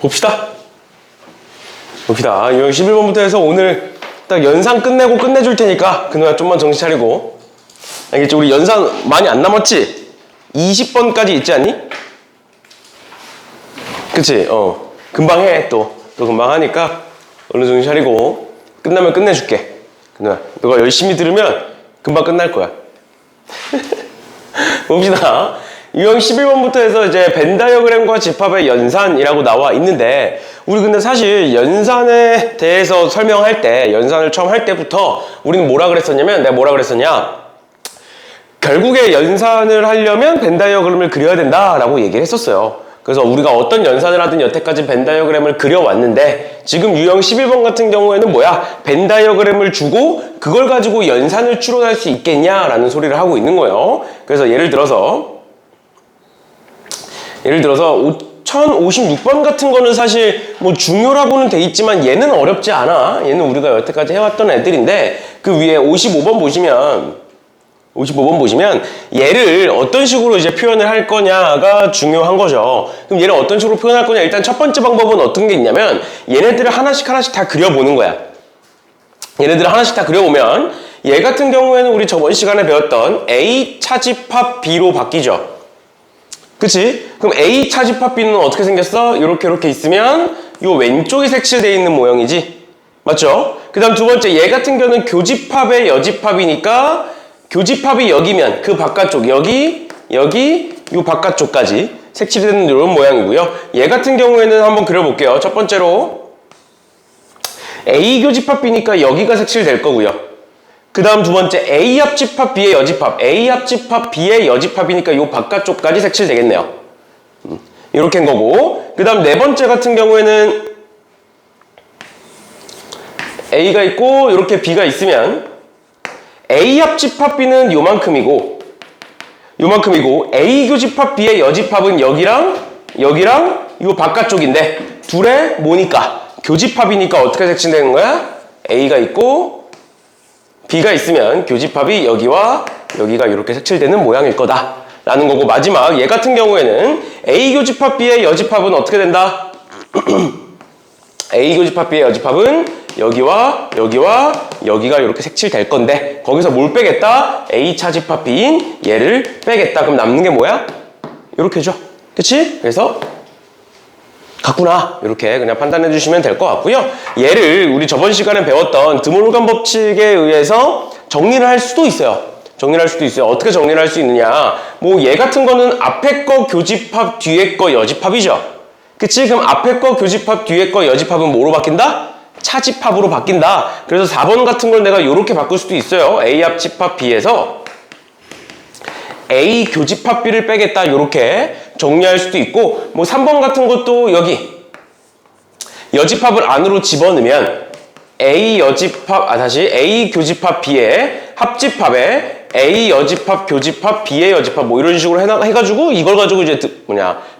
봅시다. 유형 11번부터 해서 오늘 딱 연산 끝내고 끝내줄 테니까 그동안 좀만 정신 차리고. 알겠지? 우리 연산 많이 안 남았지? 20번까지 있지 않니? 그치? 금방 해. 또 금방 하니까 얼른 정신 차리고 끝나면 끝내줄게. 그동안 너가 열심히 들으면 금방 끝날 거야. 봅시다. 유형 11번부터 해서 이제 벤 다이어그램과 집합의 연산이라고 나와 있는데, 우리 근데 사실 연산에 대해서 설명할 때, 연산을 처음 할 때부터 우리는 뭐라 그랬었냐면, 내가 뭐라 그랬었냐, 결국에 연산을 하려면 벤 다이어그램을 그려야 된다라고 얘기를 했었어요. 그래서 우리가 어떤 연산을 하든 여태까지 벤 다이어그램을 그려왔는데, 지금 유형 11번 같은 경우에는 뭐야? 벤 다이어그램을 주고 그걸 가지고 연산을 추론할 수 있겠냐라는 소리를 하고 있는 거예요. 그래서 예를 들어서 1056번 같은 거는 사실 뭐 중요라고는 돼 있지만 얘는 어렵지 않아. 얘는 우리가 여태까지 해왔던 애들인데, 그 위에 55번 보시면 얘를 어떤 식으로 이제 표현을 할 거냐가 중요한 거죠. 그럼 얘를 어떤 식으로 표현할 거냐, 일단 첫 번째 방법은 어떤 게 있냐면 얘네들을 하나씩 다 그려보는 거야. 얘네들을 하나씩 다 그려보면 얘 같은 경우에는 우리 저번 시간에 배웠던 A 차집합 B로 바뀌죠. 그치? 그럼 A 차집합 B는 어떻게 생겼어? 이렇게 있으면 요 왼쪽이 색칠되어 있는 모형이지. 맞죠? 그 다음 두 번째, 얘 같은 경우는 교집합의 여집합이니까 교집합이 여기면 그 바깥쪽, 여기, 요 바깥쪽까지 색칠되는 이런 모양이고요. 얘 같은 경우에는 한번 그려볼게요. 첫 번째로 A 교집합 B니까 여기가 색칠될 거고요. 그 다음 두 번째, A 합집합 B의 여집합, A 합집합 B의 여집합이니까 요 바깥쪽까지 색칠되겠네요. 이렇게 한 거고, 그 다음 네 번째 같은 경우에는 A가 있고 이렇게 B가 있으면 A 합집합 B는 요만큼이고 A 교집합 B의 여집합은 여기랑 요 바깥쪽인데, 둘의 뭐니까? 교집합이니까 어떻게 색칠되는 거야? A가 있고 B가 있으면 교집합이 여기와 여기가 이렇게 색칠되는 모양일 거다 라는 거고, 마지막 얘 같은 경우에는 A 교집합 B의 여집합은 어떻게 된다? A 교집합 B의 여집합은 여기와 여기가 이렇게 색칠될 건데, 거기서 뭘 빼겠다? A 차집합 B인 얘를 빼겠다. 그럼 남는 게 뭐야? 이렇게 줘. 그치? 그래서 같구나, 이렇게 그냥 판단해 주시면 될 것 같고요. 얘를 우리 저번 시간에 배웠던 드몰간 법칙에 의해서 정리를 할 수도 있어요. 어떻게 정리를 할 수 있느냐, 뭐 얘 같은 거는 앞에 거 교집합, 뒤에 거 여집합이죠. 그치? 그럼 앞에 거 교집합, 뒤에 거 여집합은 뭐로 바뀐다? 차집합으로 바뀐다. 그래서 4번 같은 걸 내가 이렇게 바꿀 수도 있어요. A 합집합 B에서 A 교집합 B를 빼겠다, 이렇게 정리할 수도 있고, 뭐 3번 같은 것도 여기 여집합을 안으로 집어넣으면 A 교집합 B의 합집합에 A 여집합, 교집합, B의 여집합, 뭐 이런 식으로 해가지고 이걸 가지고 이제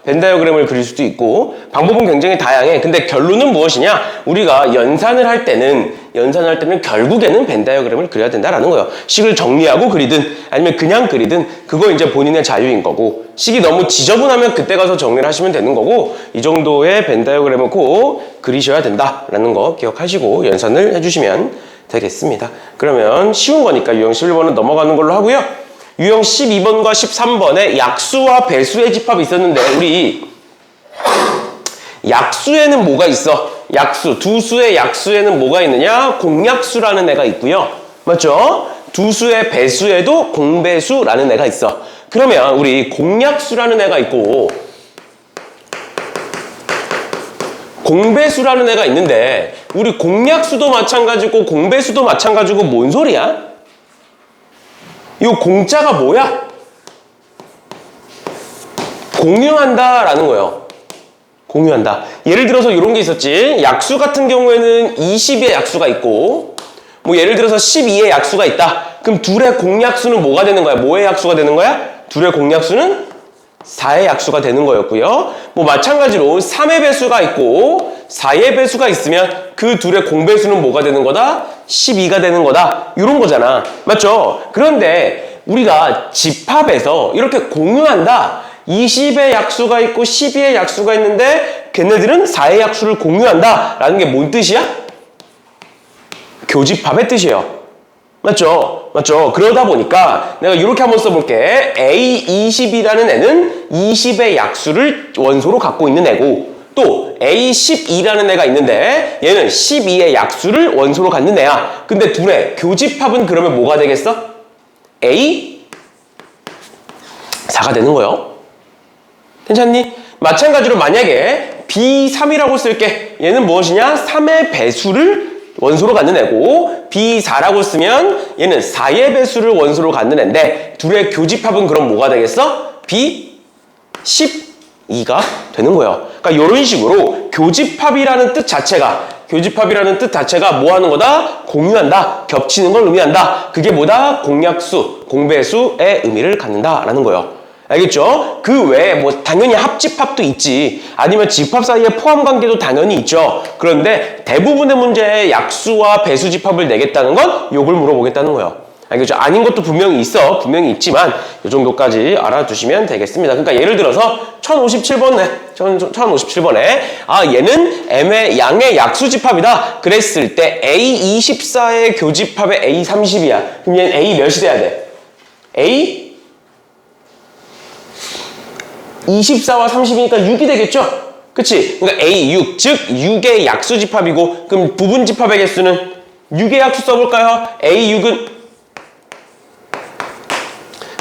벤 다이어그램을 그릴 수도 있고, 방법은 굉장히 다양해. 근데 결론은 무엇이냐? 우리가 연산을 할 때는 결국에는 벤 다이어그램을 그려야 된다라는 거예요. 식을 정리하고 그리든 아니면 그냥 그리든 그거 이제 본인의 자유인 거고, 식이 너무 지저분하면 그때 가서 정리를 하시면 되는 거고, 이 정도의 벤 다이어그램을 꼭 그리셔야 된다라는 거 기억하시고 연산을 해주시면 되겠습니다. 그러면 쉬운 거니까 유형 11번은 넘어가는 걸로 하고요. 유형 12번과 13번에 약수와 배수의 집합이 있었는데, 우리 약수에는 뭐가 있어? 두 수의 약수에는 뭐가 있느냐? 공약수라는 애가 있고요. 맞죠? 두 수의 배수에도 공배수라는 애가 있어. 그러면 우리 공약수라는 애가 있고 공배수라는 애가 있는데, 우리 공약수도 마찬가지고 공배수도 마찬가지고 뭔 소리야? 이 공자가 뭐야? 공유한다라는 거예요. 공유한다. 예를 들어서 이런 게 있었지. 약수 같은 경우에는 20의 약수가 있고, 뭐 예를 들어서 12의 약수가 있다. 그럼 둘의 공약수는 뭐가 되는 거야? 뭐의 약수가 되는 거야? 둘의 공약수는 4의 약수가 되는 거였고요. 뭐 마찬가지로 3의 배수가 있고 4의 배수가 있으면 그 둘의 공배수는 뭐가 되는 거다? 12가 되는 거다. 이런 거잖아. 맞죠? 그런데 우리가 집합에서 이렇게 공유한다. 20의 약수가 있고 12의 약수가 있는데 걔네들은 4의 약수를 공유한다 라는 게 뭔 뜻이야? 교집합의 뜻이에요. 맞죠? 맞죠? 그러다 보니까 내가 이렇게 한번 써볼게. A20이라는 애는 20의 약수를 원소로 갖고 있는 애고, 또 A12라는 애가 있는데 얘는 12의 약수를 원소로 갖는 애야. 근데 둘의 교집합은 그러면 뭐가 되겠어? A4가 되는 거예요. 괜찮니? 마찬가지로 만약에 B3이라고 쓸게. 얘는 무엇이냐? 3의 배수를 원소로 갖는 애고, B4라고 쓰면 얘는 4의 배수를 원소로 갖는 애인데 둘의 교집합은 그럼 뭐가 되겠어? B12가 되는 거예요. 그러니까 이런 식으로 교집합이라는 뜻 자체가 뭐 하는 거다? 공유한다, 겹치는 걸 의미한다. 그게 뭐다? 공약수, 공배수의 의미를 갖는다라는 거예요. 알겠죠? 그 외에 뭐 당연히 합집합도 있지, 아니면 집합 사이의 포함관계도 당연히 있죠. 그런데 대부분의 문제에 약수와 배수집합을 내겠다는 건 요걸 물어보겠다는 거예요. 알겠죠? 아닌 것도 분명히 있어. 분명히 있지만 요 정도까지 알아두시면 되겠습니다. 그러니까 예를 들어서 1057번에 얘는 M의 양의 약수집합이다 그랬을 때 A24의 교집합의 A30이야. 그럼 얘는 A 몇이 돼야 돼? A 24와 30이니까 6이 되겠죠? 그치? 그러니까 A6, 즉 6의 약수집합이고, 그럼 부분집합의 개수는 6의 약수 써볼까요? A6은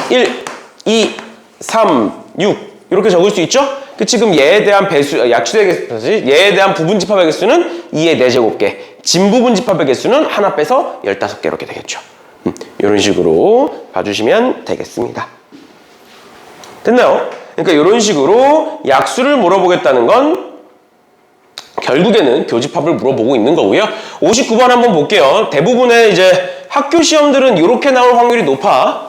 1, 2, 3, 6 이렇게 적을 수 있죠? 그치? 그럼 얘에 대한 약수의 개수, 얘에 대한 부분집합의 개수는 2의 4제곱개, 진부분집합의 개수는 하나 빼서 15개 이렇게 되겠죠. 이런 식으로 봐주시면 되겠습니다. 됐나요? 그러니까 이런 식으로 약수를 물어보겠다는 건 결국에는 교집합을 물어보고 있는 거고요. 59번 한번 볼게요. 대부분의 이제 학교 시험들은 이렇게 나올 확률이 높아.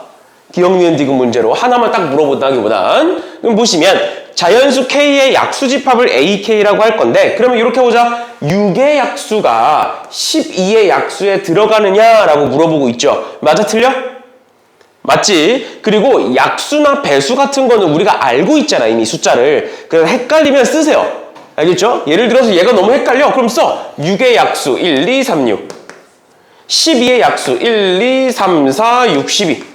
기억, 니은, 디귿 문제로 하나만 딱 물어본다기보단. 그럼 보시면 자연수 K의 약수집합을 AK라고 할 건데, 그러면 이렇게 보자. 6의 약수가 12의 약수에 들어가느냐라고 물어보고 있죠. 맞아, 틀려? 맞지? 그리고 약수나 배수 같은 거는 우리가 알고 있잖아, 이미 숫자를. 그래서 헷갈리면 쓰세요. 알겠죠? 예를 들어서 얘가 너무 헷갈려. 그럼 써. 6의 약수 1, 2, 3, 6. 12의 약수 1, 2, 3, 4, 6, 12.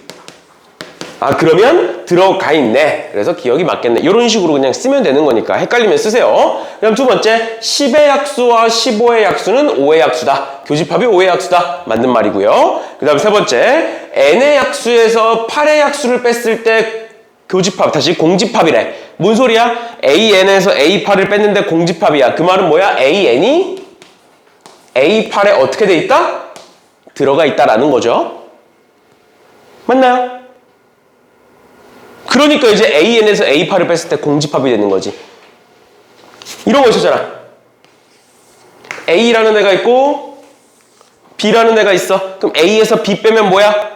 그러면 들어가 있네. 그래서 기억이 맞겠네. 이런 식으로 그냥 쓰면 되는 거니까 헷갈리면 쓰세요. 그럼 두 번째, 10의 약수와 15의 약수는 5의 약수다. 교집합이 5의 약수다. 맞는 말이고요. 그 다음 세 번째, n의 약수에서 8의 약수를 뺐을 때 교집합, 다시 공집합이래. 뭔 소리야? AN에서 A8을 뺐는데 공집합이야. 그 말은 뭐야? AN이 A8에 어떻게 돼 있다? 들어가 있다라는 거죠. 맞나요? 그러니까 이제 AN에서 A8을 뺐을 때 공집합이 되는 거지. 이런 거 있었잖아. A라는 애가 있고 B라는 애가 있어. 그럼 A에서 B 빼면 뭐야?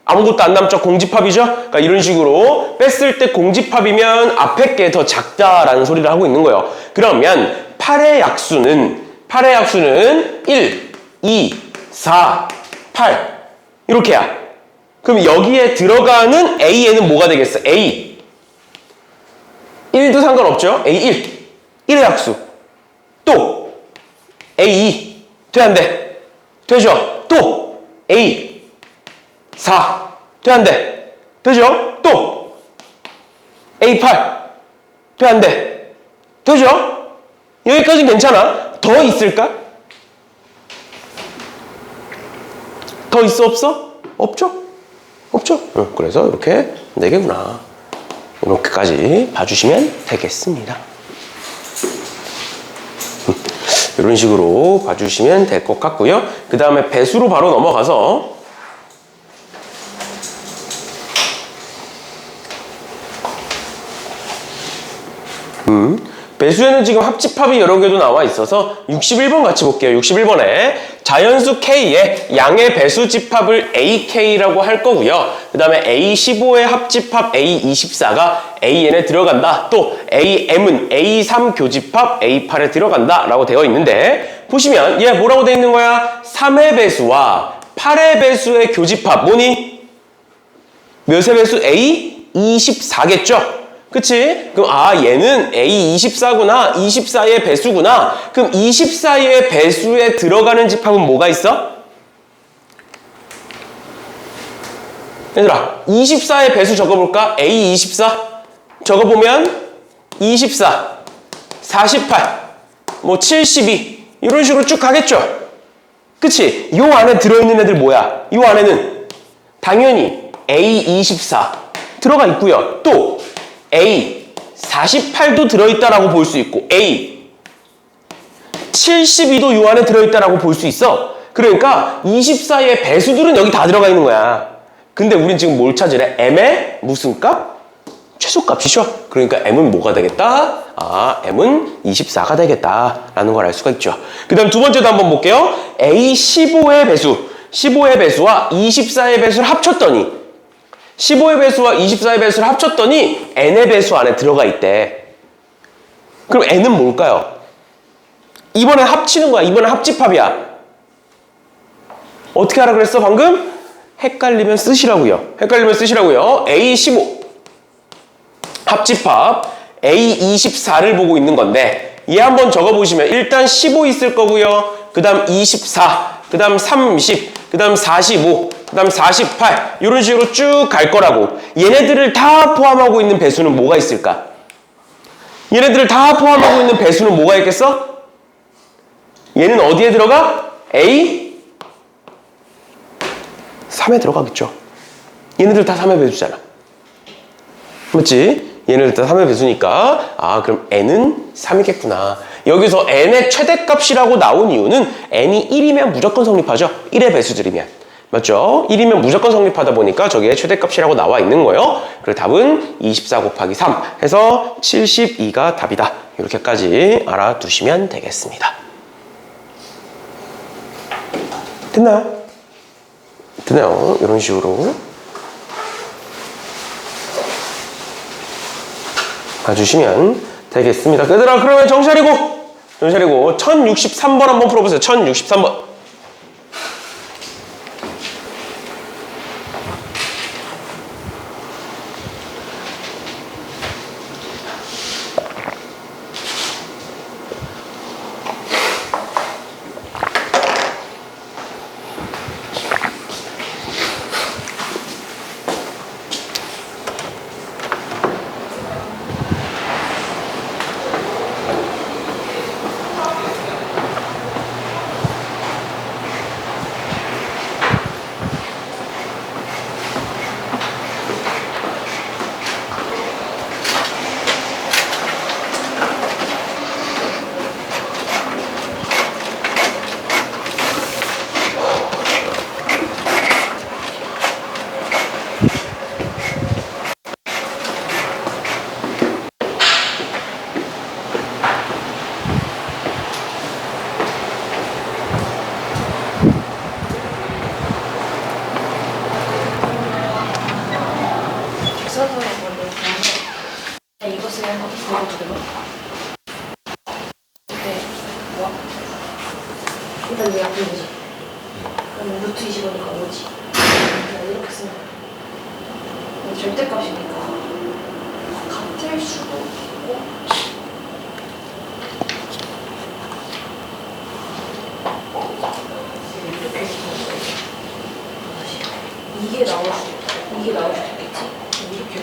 아무것도 안 남죠. 공집합이죠. 그러니까 이런 식으로 뺐을 때 공집합이면 앞에 게 더 작다라는 소리를 하고 있는 거예요. 그러면 8의 약수는 1, 2, 4, 8 이렇게야. 그럼 여기에 들어가는 AN은 뭐가 되겠어? A 1도 상관없죠. A1 1의 약수. 또 A2 돼 안 돼? 되죠. 또 A4 돼 안 돼? 되죠. 또 A8 돼 안 돼? 되죠. 여기까지는 괜찮아. 더 있을까? 더 있어 없어? 없죠. 없죠? 그래서 이렇게 4개구나. 이렇게까지 봐주시면 되겠습니다. 이런 식으로 봐주시면 될 것 같고요. 그 다음에 배수로 바로 넘어가서 배수에는 지금 합집합이 여러 개도 나와 있어서 61번 같이 볼게요. 61번에 자연수 K의 양의 배수 집합을 AK라고 할 거고요. 그 다음에 A15의 합집합 A24가 AN에 들어간다. 또 AM은 A3 교집합 A8에 들어간다 라고 되어 있는데, 보시면 얘 뭐라고 되어 있는 거야? 3의 배수와 8의 배수의 교집합 뭐니? 몇의 배수? A24겠죠? 그치? 그럼 얘는 A24구나. 24의 배수구나. 그럼 24의 배수에 들어가는 집합은 뭐가 있어? 얘들아, 24의 배수 적어볼까? A24 적어보면 24, 48, 뭐 72 이런 식으로 쭉 가겠죠? 그치? 요 안에 들어있는 애들 뭐야? 요 안에는 당연히 A24 들어가 있고요. 또 A48도 들어있다라고 볼 수 있고 A72도 요 안에 들어있다라고 볼 수 있어. 그러니까 24의 배수들은 여기 다 들어가 있는 거야. 근데 우린 지금 뭘 찾으래? M의 무슨 값? 최소값이죠. 그러니까 M은 뭐가 되겠다? M은 24가 되겠다라는 걸 알 수가 있죠. 그 다음 두 번째도 한번 볼게요. A15의 배수, 15의 배수와 24의 배수를 합쳤더니 15의 배수와 24의 배수를 합쳤더니 N의 배수 안에 들어가 있대. 그럼 N은 뭘까요? 이번엔 합치는 거야. 이번엔 합집합이야. 어떻게 하라 그랬어 방금? 헷갈리면 쓰시라고요. A15 합집합 A24를 보고 있는 건데 얘 한번 적어보시면 일단 15 있을 거고요. 그 다음 24, 그 다음 30, 그 다음 45, 그 다음 48 이런 식으로 쭉 갈 거라고. 얘네들을 다 포함하고 있는 배수는 뭐가 있을까? 얘네들을 다 포함하고 있는 배수는 뭐가 있겠어? 얘는 어디에 들어가? A3에 들어가겠죠. 얘네들 다 3의 배수잖아. 맞지? 얘네들 다 3의 배수니까 그럼 n은 3이겠구나. 여기서 n의 최대값이라고 나온 이유는 n이 1이면 무조건 성립하죠. 1의 배수들이면. 맞죠? 1이면 무조건 성립하다 보니까 저기에 최대값이라고 나와 있는 거예요. 그래서 답은 24 곱하기 3 해서 72가 답이다. 이렇게까지 알아두시면 되겠습니다. 됐나요? 이런 식으로 봐주시면 되겠습니다. 얘들아, 그러면 정샤리고 1063번 한번 풀어보세요. 1063번. 일단 얘가 보이지. 그러면 루트 20이니까 5지. 이렇게 쓰면 절대값이니까 같을 수도 있고 이렇게 이게 나올 수도 있겠지. 이렇게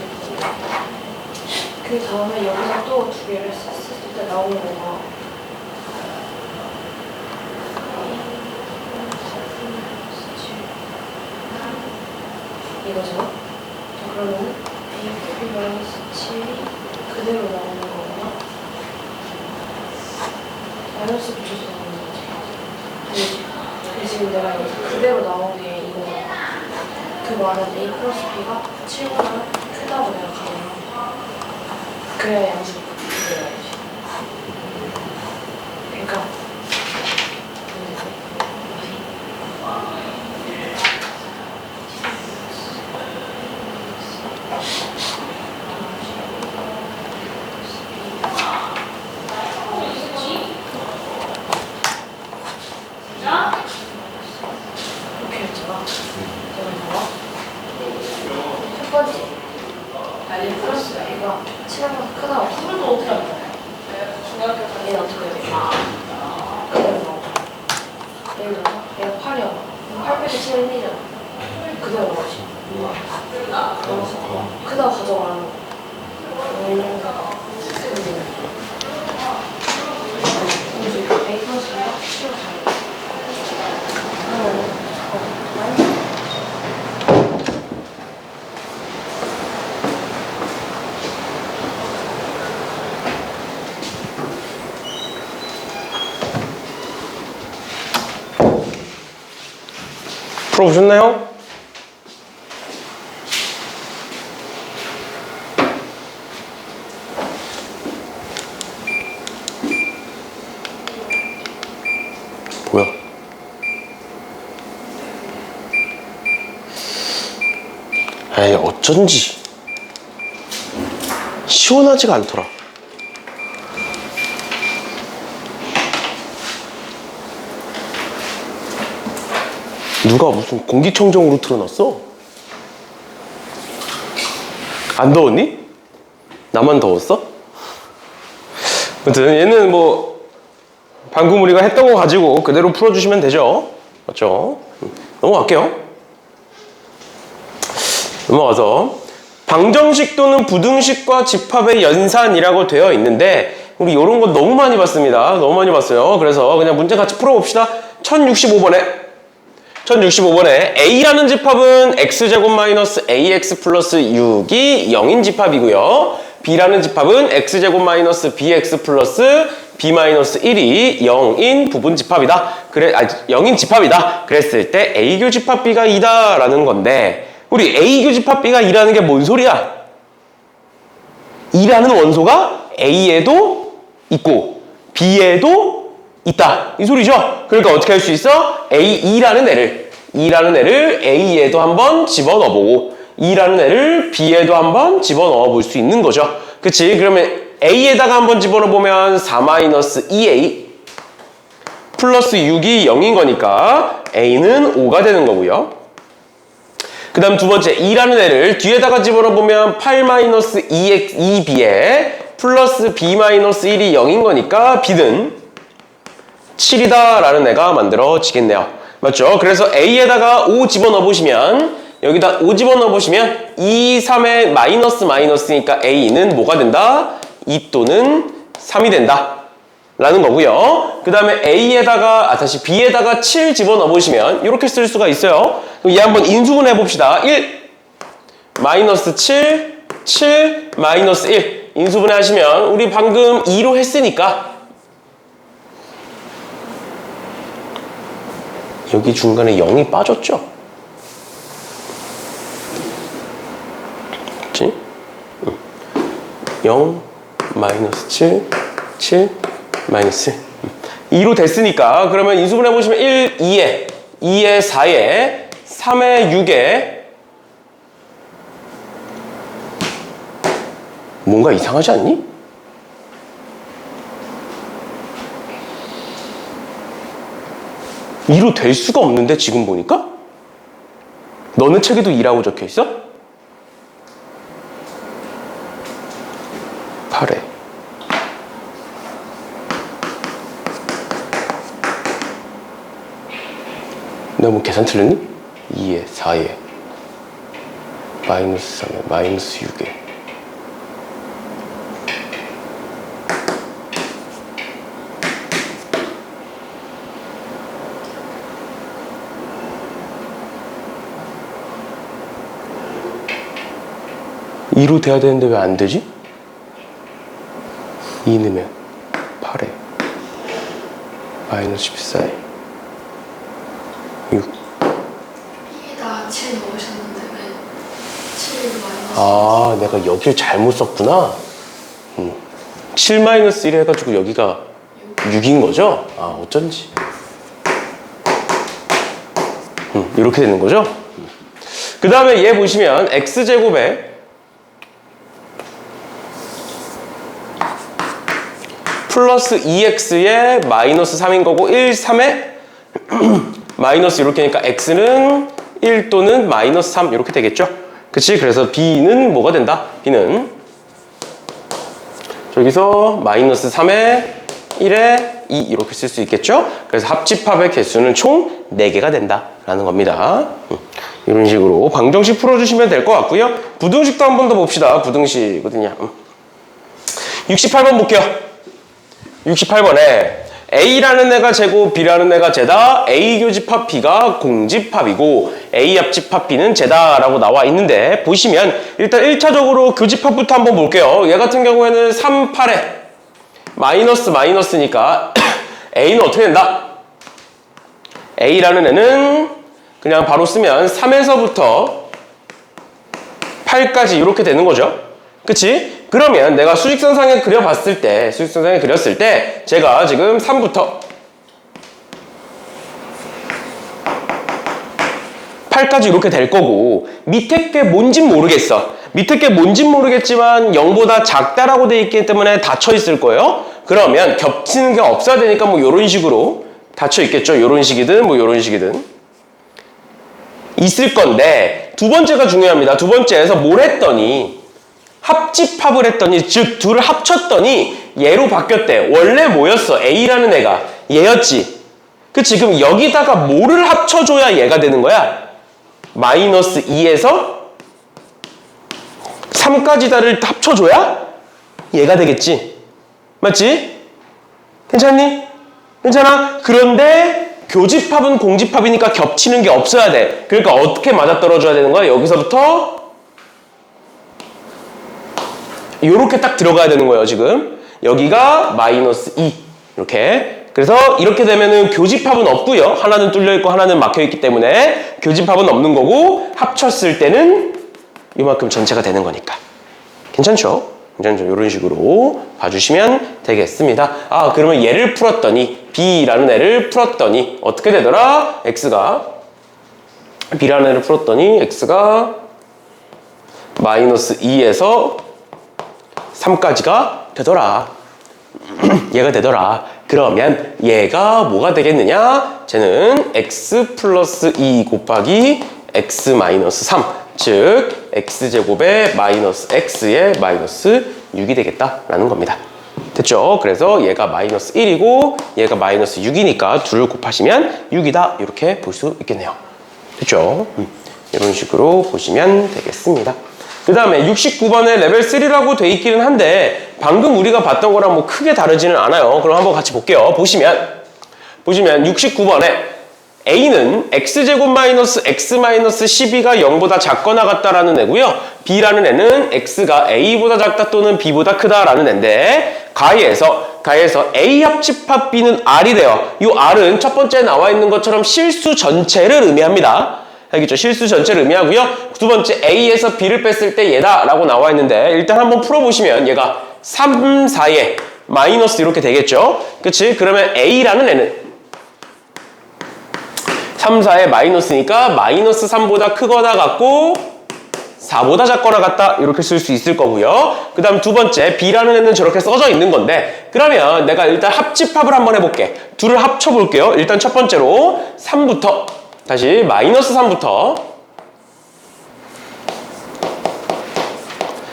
그 다음에 여기서 또 두 개를 썼을 때 나오는 거가 이거죠? 자, 그러면 A-7 그대로 나오는 거구나. 마이너스 붙여서 나오는 거지. 근데 지금 내가 여기서 그대로 나온 게 이거. 그 말은 A 플러스 B가 7보다 크다고 내가 가정한 그래야 양식이 그대로야지. 그러니까 첫 번째, A 플러스 B가 7보다 이렇게 치면 1이잖아. 그대로 나오지. 크다고 가져가는 거. A 플러스 B가 7로 가요. 풀어보셨나요? 뭐야? 에이, 어쩐지 시원하지가 않더라. 누가 무슨 공기청정으로 틀어놨어? 안 더웠니? 나만 더웠어? 아무튼 얘는 뭐 방금 우리가 했던 거 가지고 그대로 풀어주시면 되죠. 맞죠? 넘어갈게요. 넘어가서 방정식 또는 부등식과 집합의 연산이라고 되어 있는데 우리 이런 거 너무 많이 봤습니다. 너무 많이 봤어요. 그래서 그냥 문제 같이 풀어봅시다. 1065번에 A라는 집합은 X제곱 마이너스 AX 플러스 6이 0인 집합이고요. B라는 집합은 X제곱 마이너스 BX 플러스 B 마이너스 1이 0인 부분 집합이다. 0인 집합이다. 그랬을 때 A교 집합 B가 2다 라는 건데 우리 A교 집합 B가 2라는 게 뭔 소리야? 2라는 원소가 A에도 있고 B에도 있다. 이 소리죠? 그러니까 어떻게 할 수 있어? A2라는 애를 A에도 한번 집어넣어보고 2라는 애를 B에도 한번 집어넣어 볼 수 있는 거죠. 그치? 그러면 A에다가 한번 집어넣어보면 4-2A 플러스 6이 0인 거니까 A는 5가 되는 거고요. 그 다음 두 번째 2라는 애를 뒤에다가 집어넣어보면 8-2B에 플러스 B-1이 0인 거니까 B는 7이다 라는 애가 만들어지겠네요. 맞죠? 그래서 A에다가 5 집어넣어보시면 여기다 5 집어넣어보시면 2, 3의 마이너스니까 A는 뭐가 된다? 2 또는 3이 된다 라는 거고요. 그 다음에 다시 B에다가 7 집어넣어보시면 이렇게 쓸 수가 있어요. 그럼 얘 한번 인수분 해봅시다. 1 마이너스 7 7 마이너스 1 인수분해 하시면 우리 방금 2로 했으니까 여기 중간에 0이 빠졌죠? 그치? 0 마이너스 7 7 마이너스 2로 됐으니까 그러면 인수분해 보시면 1, 2에 4에 3에 6에 뭔가 이상하지 않니? 이로 될 수가 없는데 지금 보니까? 너는 책에도 2라고 적혀 있어? 8에 내가 뭐 계산 틀렸니? 2에 4에 마이너스 3에 마이너스 6에 이로 돼야 되는데 왜 안 되지? 2 넣으면 8에 마이너스 14에 6 2에다 7 넣으셨는데 왜 7이 마이너스 아, 내가 여길 잘못 썼구나. 7 마이너스 1 해가지고 여기가 6인 거죠? 아, 어쩐지. 이렇게 되는 거죠? 그 다음에 얘 보시면 x제곱에 플러스 2x에 마이너스 3인 거고 1, 3에 마이너스 이렇게 하니까 x는 1 또는 마이너스 3 이렇게 되겠죠? 그치? 그래서 b는 뭐가 된다? b는 저기서 마이너스 3에 1에 2 이렇게 쓸 수 있겠죠? 그래서 합집합의 개수는 총 4개가 된다라는 겁니다. 이런 식으로 방정식 풀어주시면 될 것 같고요. 부등식도 한 번 더 봅시다. 부등식 어디냐? 68번 볼게요. 68번에 A라는 애가 제곱, B라는 애가 제다, A 교집합 B가 공집합이고 A 합집합 B는 제다라고 나와 있는데 보시면 일단 1차적으로 교집합부터 한번 볼게요. 얘 같은 경우에는 3, 8에 마이너스니까 A는 어떻게 된다? A라는 애는 그냥 바로 쓰면 3에서부터 8까지 이렇게 되는 거죠. 그치? 그러면 내가 수직선상에 그렸을 때 제가 지금 3부터 8까지 이렇게 될 거고 밑에 게 뭔진 모르겠어. 밑에 게 뭔진 모르겠지만 0보다 작다라고 돼 있기 때문에 닫혀 있을 거예요. 그러면 겹치는 게 없어야 되니까 뭐 이런 식으로 닫혀 있겠죠. 이런 식이든 뭐 이런 식이든 있을 건데 두 번째가 중요합니다. 두 번째에서 뭘 했더니 합집합을 했더니 즉 둘을 합쳤더니 얘로 바뀌었대. 원래 뭐였어? A라는 애가 얘였지. 그치? 그럼 여기다가 뭐를 합쳐줘야 얘가 되는 거야? 마이너스 2에서 3까지다를 합쳐줘야 얘가 되겠지. 맞지? 괜찮니? 괜찮아? 그런데 교집합은 공집합이니까 겹치는 게 없어야 돼. 그러니까 어떻게 맞아떨어져야 되는 거야? 여기서부터 이렇게 딱 들어가야 되는 거예요. 지금 여기가 마이너스 2 이렇게. 그래서 이렇게 되면은 교집합은 없고요. 하나는 뚫려있고 하나는 막혀있기 때문에 교집합은 없는 거고 합쳤을 때는 이만큼 전체가 되는 거니까. 괜찮죠? 괜찮죠? 이런 식으로 봐주시면 되겠습니다. 아, 그러면 얘를 풀었더니 B라는 애를 풀었더니 어떻게 되더라? B라는 애를 풀었더니 X가 마이너스 2에서 3까지가 되더라. 얘가 되더라. 그러면 얘가 뭐가 되겠느냐? 쟤는 x 플러스 2 곱하기 x 마이너스 3, 즉 x제곱의 마이너스 x의 마이너스 6이 되겠다라는 겁니다. 됐죠? 그래서 얘가 마이너스 1이고 얘가 마이너스 6이니까 둘을 곱하시면 6이다 이렇게 볼 수 있겠네요. 됐죠? 이런 식으로 보시면 되겠습니다. 그 다음에 69번에 레벨 3라고 돼 있기는 한데 방금 우리가 봤던 거랑 뭐 크게 다르지는 않아요. 그럼 한번 같이 볼게요. 보시면 69번에 A는 x제곱 마이너스 x 마이너스 12가 0보다 작거나 같다라는 애고요. B라는 애는 x가 A보다 작다 또는 B보다 크다라는 애인데 가에서 A 합집합 B는 R이 돼요. 이 R은 첫 번째 나와 있는 것처럼 실수 전체를 의미합니다. 알겠죠? 실수 전체를 의미하고요. 두 번째 A에서 B를 뺐을 때 얘다 라고 나와 있는데 일단 한번 풀어보시면 얘가 3, 4에 마이너스 이렇게 되겠죠? 그치? 그러면 A라는 애는 3, 4에 마이너스니까 마이너스 3보다 크거나 같고 4보다 작거나 같다 이렇게 쓸 수 있을 거고요. 그 다음 두 번째 B라는 애는 저렇게 써져 있는 건데 그러면 내가 일단 합집합을 한번 해볼게. 둘을 합쳐볼게요. 일단 첫 번째로 3부터 다시 마이너스 3부터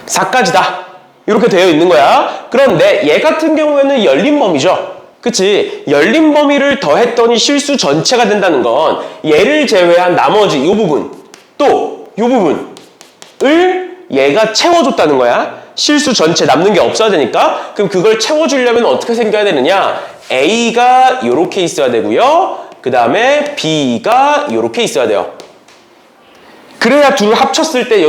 4까지다 이렇게 되어 있는 거야. 그런데 얘 같은 경우에는 열린 범위죠. 그치? 열린 범위를 더했더니 실수 전체가 된다는 건 얘를 제외한 나머지 이 부분 또 이 부분을 얘가 채워줬다는 거야. 실수 전체 남는 게 없어야 되니까. 그럼 그걸 채워주려면 어떻게 생겨야 되느냐? A가 이렇게 있어야 되고요. 그 다음에 B가 이렇게 있어야 돼요. 그래야 둘을 합쳤을 때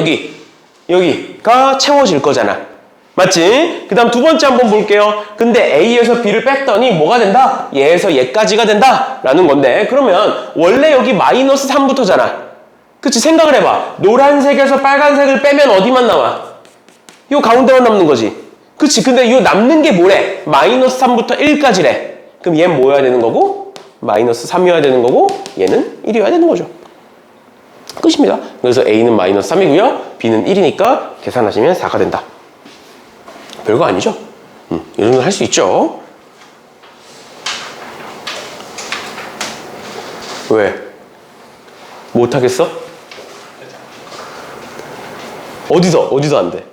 여기가 채워질 거잖아. 맞지? 그 다음 두 번째 한번 볼게요. 근데 A에서 B를 뺐더니 뭐가 된다? 얘에서 얘까지가 된다 라는 건데 그러면 원래 여기 마이너스 3부터잖아. 그치? 생각을 해봐. 노란색에서 빨간색을 빼면 어디만 나와? 요 가운데만 남는 거지. 그치? 근데 요 남는 게 뭐래? 마이너스 3부터 1까지래. 그럼 얘는 뭐여야 되는 거고? 마이너스 3이어야 되는 거고 얘는 1이어야 되는 거죠. 끝입니다. 그래서 A는 마이너스 3이고요. B는 1이니까 계산하시면 4가 된다. 별거 아니죠? 이 정도는 할 수 있죠. 왜? 못하겠어? 어디서 안 돼?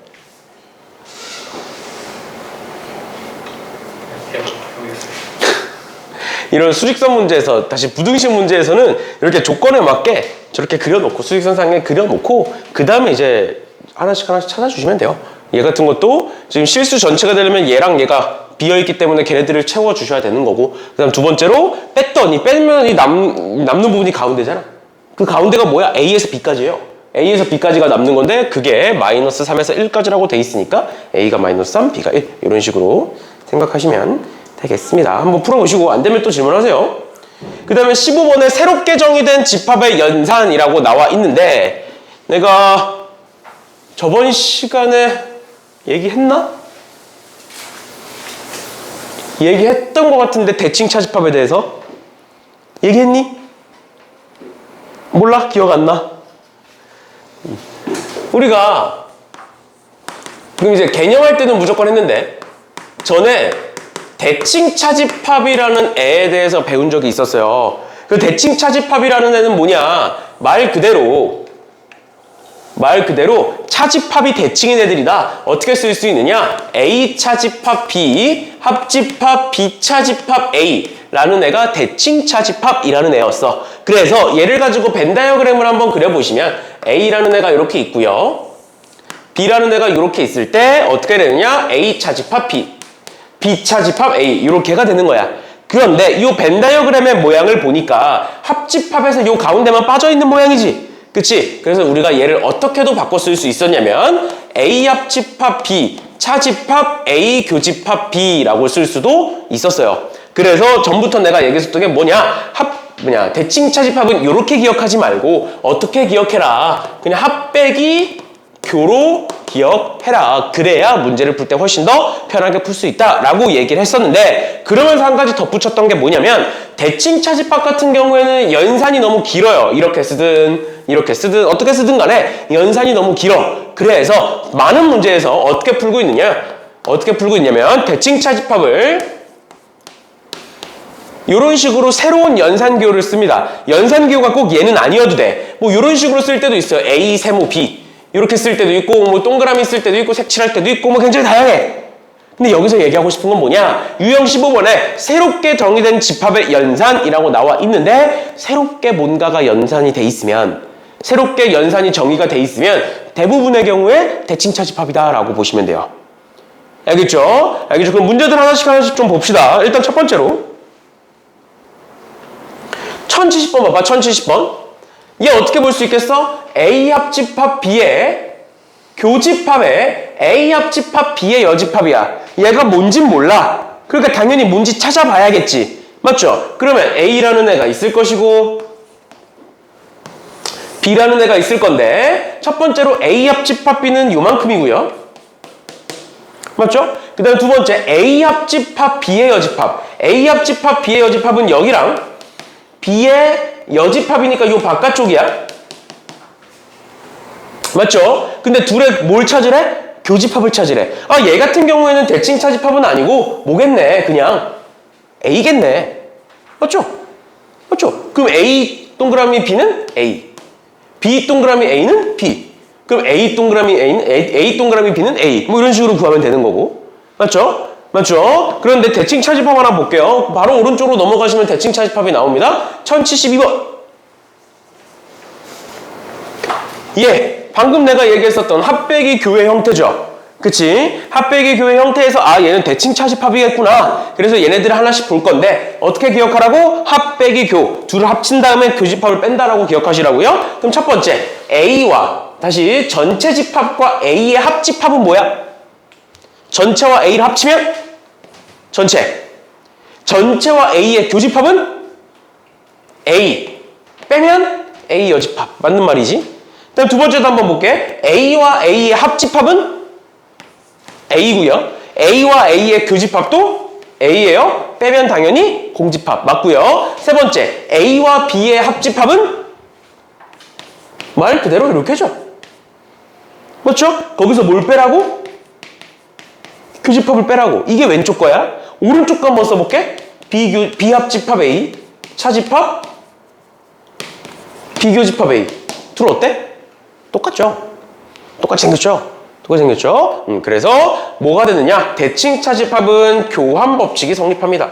이런 수직선 문제에서 다시 부등식 문제에서는 이렇게 조건에 맞게 저렇게 그려놓고 수직선상에 그려놓고 그 다음에 이제 하나씩 찾아주시면 돼요. 얘 같은 것도 지금 실수 전체가 되려면 얘랑 얘가 비어있기 때문에 걔네들을 채워주셔야 되는 거고 그 다음 두 번째로 빼면 이 남는 부분이 가운데잖아. 그 가운데가 뭐야? A에서 B까지예요. A에서 B까지가 남는 건데 그게 마이너스 3에서 1까지라고 돼 있으니까 A가 마이너스 3, B가 1 이런 식으로 생각하시면 되겠습니다. 한번 풀어보시고 안 되면 또 질문하세요. 그 다음에 15번에 새롭게 정의된 집합의 연산이라고 나와 있는데 내가 저번 시간에 얘기했나? 얘기했던 것 같은데 대칭 차집합에 대해서 얘기했니? 몰라? 기억 안 나? 우리가 그럼 이제 개념할 때는 무조건 했는데 전에 대칭 차집합이라는 애에 대해서 배운 적이 있었어요. 그 대칭 차집합이라는 애는 뭐냐? 말 그대로 차집합이 대칭인 애들이다. 어떻게 쓸 수 있느냐? A 차집합 B, 합집합 B 차집합 A 라는 애가 대칭 차집합이라는 애였어. 그래서 얘를 가지고 벤 다이어그램을 한번 그려보시면 A라는 애가 이렇게 있고요. B라는 애가 이렇게 있을 때 어떻게 되느냐? A 차집합 B, B 차집합 A 이렇게가 되는 거야. 그런데 이 벤 다이어그램의 모양을 보니까 합집합에서 이 가운데만 빠져있는 모양이지. 그치? 그래서 우리가 얘를 어떻게도 바꿔 쓸 수 있었냐면 A 합집합 B, 차집합 A 교집합 B라고 쓸 수도 있었어요. 그래서 전부터 내가 얘기했었던 게 뭐냐? 대칭 차집합은 이렇게 기억하지 말고 어떻게 기억해라. 그냥 합 빼기 교로 기억해라. 그래야 문제를 풀 때 훨씬 더 편하게 풀 수 있다라고 얘기를 했었는데 그러면서 한 가지 덧붙였던 게 뭐냐면 대칭 차집합 같은 경우에는 연산이 너무 길어요. 이렇게 쓰든 어떻게 쓰든 간에 연산이 너무 길어. 그래서 많은 문제에서 어떻게 풀고 있냐면 대칭 차집합을 이런 식으로 새로운 연산기호를 씁니다. 연산기호가 꼭 얘는 아니어도 돼. 뭐 이런 식으로 쓸 때도 있어요. A, 세모, B 이렇게 쓸 때도 있고 뭐 동그라미 쓸 때도 있고 색칠할 때도 있고 뭐 굉장히 다양해. 근데 여기서 얘기하고 싶은 건 뭐냐? 유형 15번에 새롭게 정의된 집합의 연산이라고 나와 있는데 새롭게 뭔가가 연산이 돼 있으면 새롭게 연산이 정의가 돼 있으면 대부분의 경우에 대칭 차집합이다 라고 보시면 돼요. 알겠죠? 그럼 문제들 하나씩 좀 봅시다. 일단 첫 번째로 1070번 봐봐. 1070번. 얘 어떻게 볼 수 있겠어? A 합집합 B의 교집합에 A 합집합 B의 여집합이야. 얘가 뭔진 몰라. 그러니까 당연히 뭔지 찾아봐야겠지. 맞죠? 그러면 A라는 애가 있을 것이고 B라는 애가 있을 건데 첫 번째로 A 합집합 B는 요만큼이고요. 맞죠? 그 다음에 두 번째 A 합집합 B의 여집합. A 합집합 B의 여집합은 여기랑 B의 여집합이니까 요 바깥쪽이야. 맞죠? 근데 둘의 뭘 찾으래? 교집합을 찾으래. 아, 얘 같은 경우에는 대칭 차집합은 아니고 뭐겠네? 그냥 A겠네. 맞죠? 그럼 A 동그라미 B는 A. B 동그라미 A는 B. 그럼 A 동그라미 A는 A 동그라미 B는 A. 뭐 이런 식으로 구하면 되는 거고. 맞죠? 그런데 대칭 차집합 하나 볼게요. 바로 오른쪽으로 넘어가시면 대칭 차집합이 나옵니다. 1072번. 방금 내가 얘기했었던 합빼기 교의 형태죠. 그치? 합빼기 교의 형태에서 얘는 대칭 차집합이겠구나. 그래서 얘네들을 하나씩 볼 건데 어떻게 기억하라고? 합빼기 교. 둘을 합친 다음에 교집합을 뺀다라고 기억하시라고요. 그럼 첫 번째 A와 다시 전체 집합과 A의 합집합은 뭐야? 전체와 A를 합치면 전체와 A의 교집합은 A 빼면 A 여집합. 맞는 말이지? 그다음 두 번째도 한번 볼게. A와 A의 합집합은 A고요. A와 A의 교집합도 A예요. 빼면 당연히 공집합. 맞고요. 세 번째 A와 B의 합집합은 말 그대로 이렇게죠. 맞죠? 거기서 뭘 빼라고? 교집합을 빼라고. 이게 왼쪽 거야. 오른쪽 거 한번 써볼게. B합집합 A, 차집합 B교집합 A. 둘 어때? 똑같죠? 똑같이 생겼죠? 그래서 뭐가 되느냐? 대칭 차집합은 교환 법칙이 성립합니다.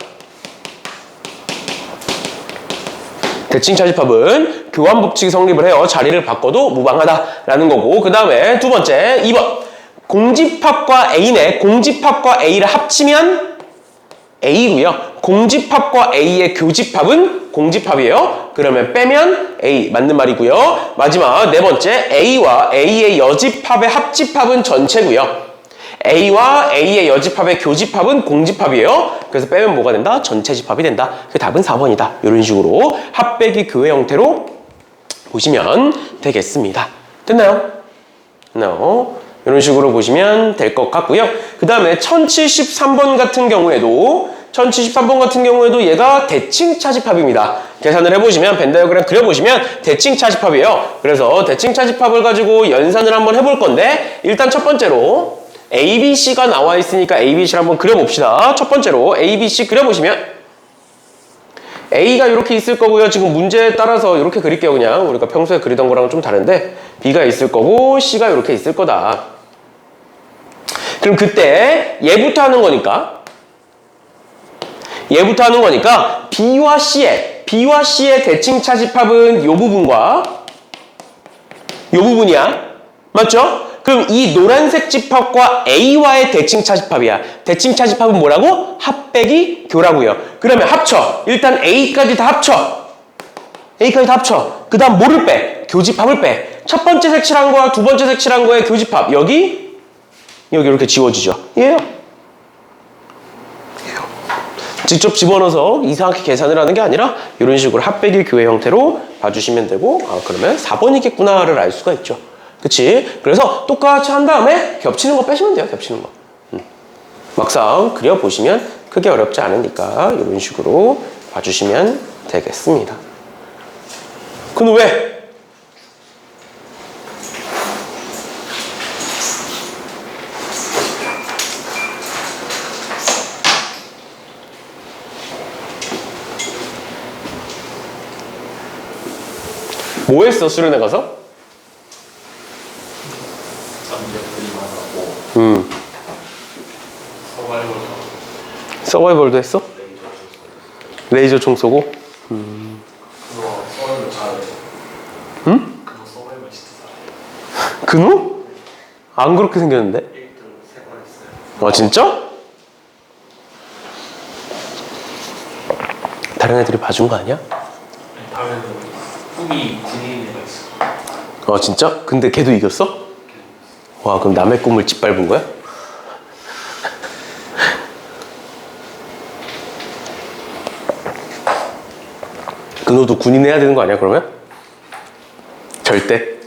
대칭 차집합은 교환 법칙이 성립을 해요. 자리를 바꿔도 무방하다라는 거고. 그 다음에 두 번째 2번 공집합과 A네. 공집합과 A를 합치면 A고요. 공집합과 A의 교집합은 공집합이에요. 그러면 빼면 A 맞는 말이고요. 마지막 네 번째 A와 A의 여집합의 합집합은 전체고요. A와 A의 여집합의 교집합은 공집합이에요. 그래서 빼면 뭐가 된다? 전체 집합이 된다. 그 답은 4번이다. 이런 식으로 합 빼기 교회 형태로 보시면 되겠습니다. 됐나요? 됐나요? 이런 식으로 보시면 될 것 같고요. 그 다음에 1073번 같은 경우에도 얘가 대칭 차집합입니다. 계산을 해보시면 벤 다이어그램 그려보시면 대칭 차집합이에요. 그래서 대칭 차집합을 가지고 연산을 한번 해볼 건데 일단 첫 번째로 A, B, C가 나와 있으니까 A, B, C를 한번 그려봅시다. 첫 번째로 A, B, C 그려보시면 A가 이렇게 있을 거고요. 지금 문제에 따라서 이렇게 그릴게요. 그냥 우리가 평소에 그리던 거랑은 좀 다른데 B가 있을 거고 C가 이렇게 있을 거다. 그럼 그때 얘부터 하는 거니까 B와 C의 대칭 차집합은 이 부분과 이 부분이야. 맞죠? 그럼 이 노란색 집합과 A와의 대칭 차집합이야. 대칭 차집합은 뭐라고? 합 빼기 교라고요. 그러면 합쳐. 일단 A까지 다 합쳐. 그 다음 뭐를 빼? 교집합을 빼. 첫 번째 색칠한 거와 두 번째 색칠한 거의 교집합. 여기 이렇게 지워지죠. 얘요. 직접 집어넣어서 이상하게 계산을 하는 게 아니라 이런 식으로 합 빼기 교의 형태로 봐주시면 되고 그러면 4번이겠구나를 알 수가 있죠. 그치? 그래서 똑같이 한 다음에 겹치는 거 빼시면 돼요. 겹치는 거. 막상 그려보시면 크게 어렵지 않으니까 이런 식으로 봐주시면 되겠습니다. 그럼 왜? 뭐 했어? 수련회 가서? 서바이벌도 했어? 레이저 총 쏘고? 그거 서바이벌 잘해. 응? 그거 서바이벌 진짜 잘해. 근우? 안 그렇게 생겼는데? 1등 3번 했어요. 진짜? 다른 애들이 봐준 거 아니야? 다른 꿈이 군인 애가 있어. 진짜? 근데 걔도 이겼어? 와, 그럼 남의 꿈을 짓밟은 거야? 근호도 군인 해야 되는 거 아니야, 그러면? 절대.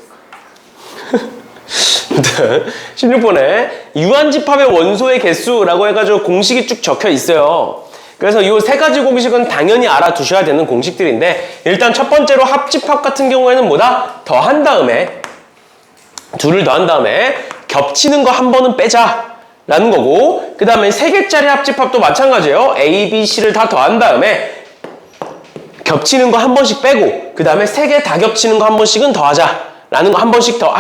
16번에 유한집합의 원소의 개수라고 해가지고 공식이 쭉 적혀 있어요. 그래서 이 세 가지 공식은 당연히 알아두셔야 되는 공식들인데 일단 첫 번째로 합집합 같은 경우에는 뭐다? 더한 다음에 둘을 더한 다음에 겹치는 거 한 번은 빼자 라는 거고 그 다음에 세 개짜리 합집합도 마찬가지예요. A, B, C를 다 더한 다음에 겹치는 거 한 번씩 빼고 그 다음에 세 개 다 겹치는 거 한 번씩은 더하자 라는 거 한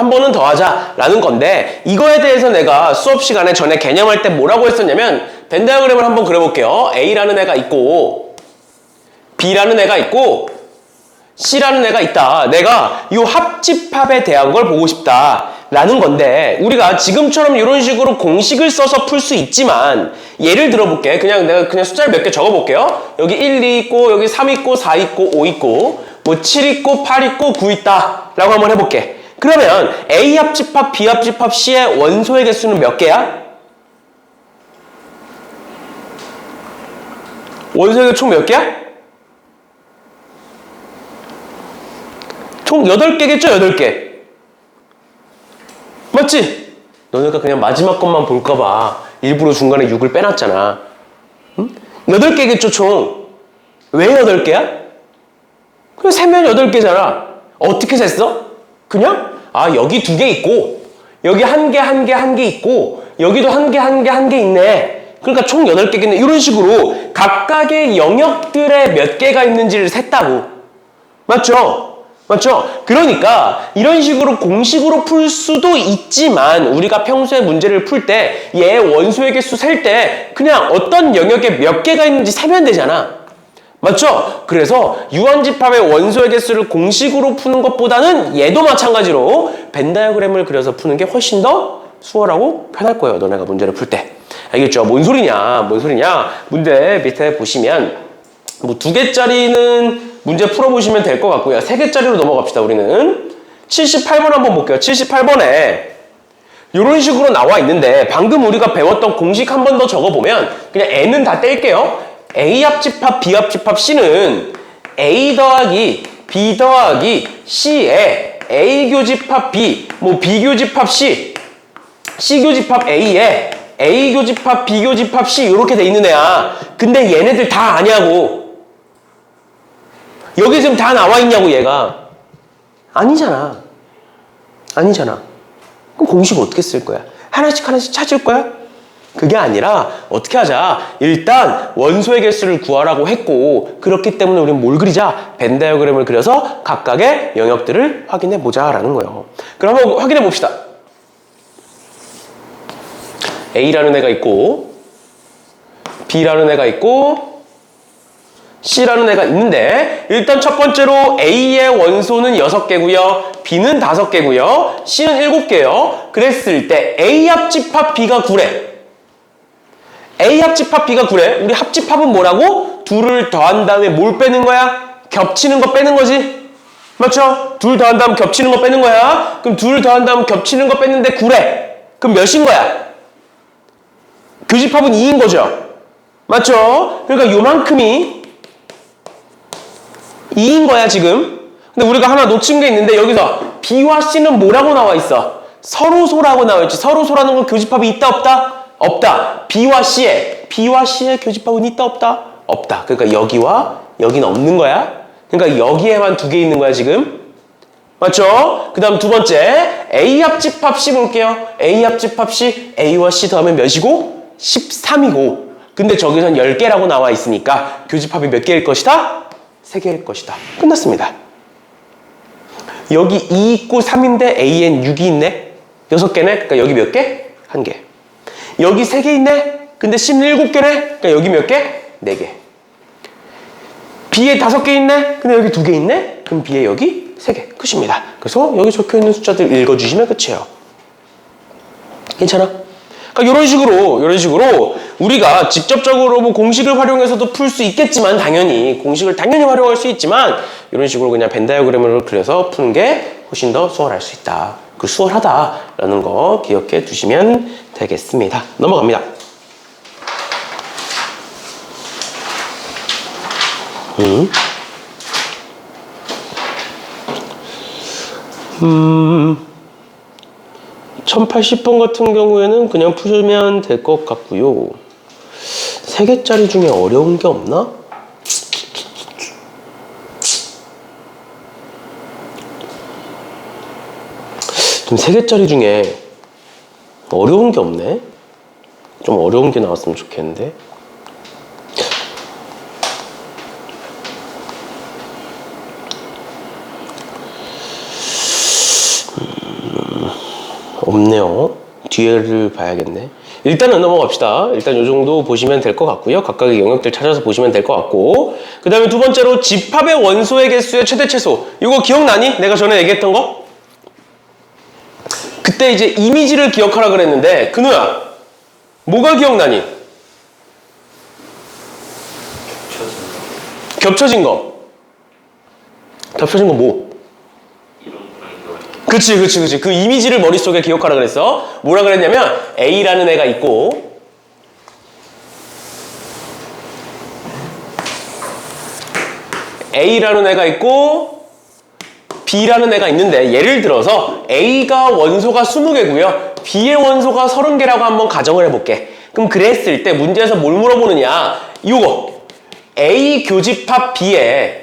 번은 더 하자 라는 건데 이거에 대해서 내가 수업 시간에 전에 개념할 때 뭐라고 했었냐면 벤 다이어그램을 한번 그려볼게요. A라는 애가 있고 B라는 애가 있고 C라는 애가 있다. 내가 이 합집합에 대한 걸 보고 싶다 라는 건데 우리가 지금처럼 이런 식으로 공식을 써서 풀 수 있지만 예를 들어볼게. 내가 그냥 숫자를 몇 개 적어볼게요. 여기 1, 2 있고 여기 3 있고 4 있고 5 있고 뭐 7 있고 8 있고 9 있다 라고 한번 해볼게. 그러면 A 합집합, B 합집합, C의 원소의 개수는 몇 개야? 원소의 개수 총 몇 개야? 총 8개겠죠? 8개. 맞지? 너네가 그냥 마지막 것만 볼까봐 일부러 중간에 6을 빼놨잖아. 응? 8개겠죠, 총. 왜 8개야? 그냥 세면 8개잖아. 어떻게 셌어? 그냥? 여기 2개 있고, 여기 1개, 1개, 1개 있고, 여기도 1개, 1개, 1개 있네. 그러니까 총 8개겠네. 이런 식으로 각각의 영역들에 몇 개가 있는지를 셌다고. 맞죠? 맞죠? 그러니까 이런 식으로 공식으로 풀 수도 있지만 우리가 평소에 문제를 풀 때 얘 원소의 개수 셀 때 그냥 어떤 영역에 몇 개가 있는지 세면 되잖아. 맞죠? 그래서 유한집합의 원소의 개수를 공식으로 푸는 것보다는 얘도 마찬가지로 벤 다이어그램을 그려서 푸는 게 훨씬 더 수월하고 편할 거예요. 너네가 문제를 풀 때. 알겠죠? 뭔 소리냐? 문제 밑에 보시면 뭐 2개짜리는 문제 풀어보시면 될 것 같고요. 3개짜리로 넘어갑시다. 우리는 78번 한번 볼게요. 78번에 이런 식으로 나와 있는데 방금 우리가 배웠던 공식 한 번 더 적어보면 그냥 N은 다 뗄게요. A 합집합, B 합집합 C는 A 더하기 B 더하기 C에 A 교집합 B, 뭐 B 교집합 C, C 교집합 A에 A 교집합 B 교집합 C 이렇게 돼 있는 애야. 근데 얘네들 다 아냐고. 여기 지금 다 나와 있냐고 얘가. 아니잖아. 그럼 공식을 어떻게 쓸 거야? 하나씩 찾을 거야? 그게 아니라 어떻게 하자. 일단 원소의 개수를 구하라고 했고 그렇기 때문에 우리는 뭘 그리자? 벤 다이어그램을 그려서 각각의 영역들을 확인해 보자라는 거예요. 그럼 한번 확인해 봅시다. A라는 애가 있고 B라는 애가 있고 C라는 애가 있는데 일단 첫 번째로 A의 원소는 6개고요. B는 5개고요. C는 7개요. 그랬을 때 A 합집합 B가 9래. A 합집합 B가 9래. 우리 합집합은 뭐라고? 둘을 더한 다음에 뭘 빼는 거야? 겹치는 거 빼는 거지. 맞죠? 둘 더한 다음 겹치는 거 빼는 거야. 그럼 둘 더한 다음 겹치는 거 뺐는데 9래. 그럼 몇인 거야? 교집합은 2인 거죠. 맞죠? 그러니까 요만큼이 2인 거야 지금. 근데 우리가 하나 놓친 게 있는데 여기서 B와 C는 뭐라고 나와 있어? 서로소라고 나와 있지. 서로소라는 건 교집합이 있다 없다? 없다. B와 C의 교집합은 있다 없다? 없다. 그러니까 여기와 여기는 없는 거야. 그러니까 여기에만 2개 있는 거야 지금. 맞죠? 그 다음 두 번째 A 합집합 C 볼게요. A 합집합 C, A와 C 더하면 몇이고? 13이고. 근데 저기선 10개라고 나와 있으니까 교집합이 몇 개일 것이다? 3개일 것이다. 끝났습니다. 여기 2 있고 3인데 A엔 6이 있네? 6개네? 그러니까 여기 몇 개? 1개. 여기 3개 있네? 근데 C는 7개네? 그러니까 여기 몇 개? 4개. B에 5개 있네? 근데 여기 2개 있네? 그럼 B에 여기 3개. 끝입니다. 그래서 여기 적혀있는 숫자들 읽어주시면 끝이에요. 괜찮아? 그러니까 이런 식으로 우리가 직접적으로 뭐 공식을 활용해서도 풀 수 있겠지만 공식을 당연히 활용할 수 있지만 이런 식으로 그냥 벤 다이어그램을 그려서 푸는 게 훨씬 더 수월할 수 있다. 그 수월하다라는 거 기억해 두시면 되겠습니다. 넘어갑니다. 음. 1080번 같은 경우에는 그냥 푸시면 될 것 같고요. 3개짜리 중에 어려운 게 없나? 좀 3개짜리 중에 어려운 게 없네? 좀 어려운 게 나왔으면 좋겠는데. 없네요. 뒤에를 봐야겠네. 일단은 넘어갑시다. 일단 이 정도 보시면 될 것 같고요. 각각의 영역들 찾아서 보시면 될 것 같고, 그 다음에 두 번째로 집합의 원소의 개수의 최대 최소. 이거 기억나니? 내가 전에 얘기했던 거? 그때 이제 이미지를 기억하라 그랬는데 근우야 뭐가 기억나니? 겹쳐진 거 뭐? 그치. 그 이미지를 머릿속에 기억하라 그랬어. 뭐라 그랬냐면 A라는 애가 있고 B라는 애가 있는데 예를 들어서 A가 원소가 20개고요. B의 원소가 30개라고 한번 가정을 해볼게. 그럼 그랬을 때 문제에서 뭘 물어보느냐. 이거 A 교집합 B에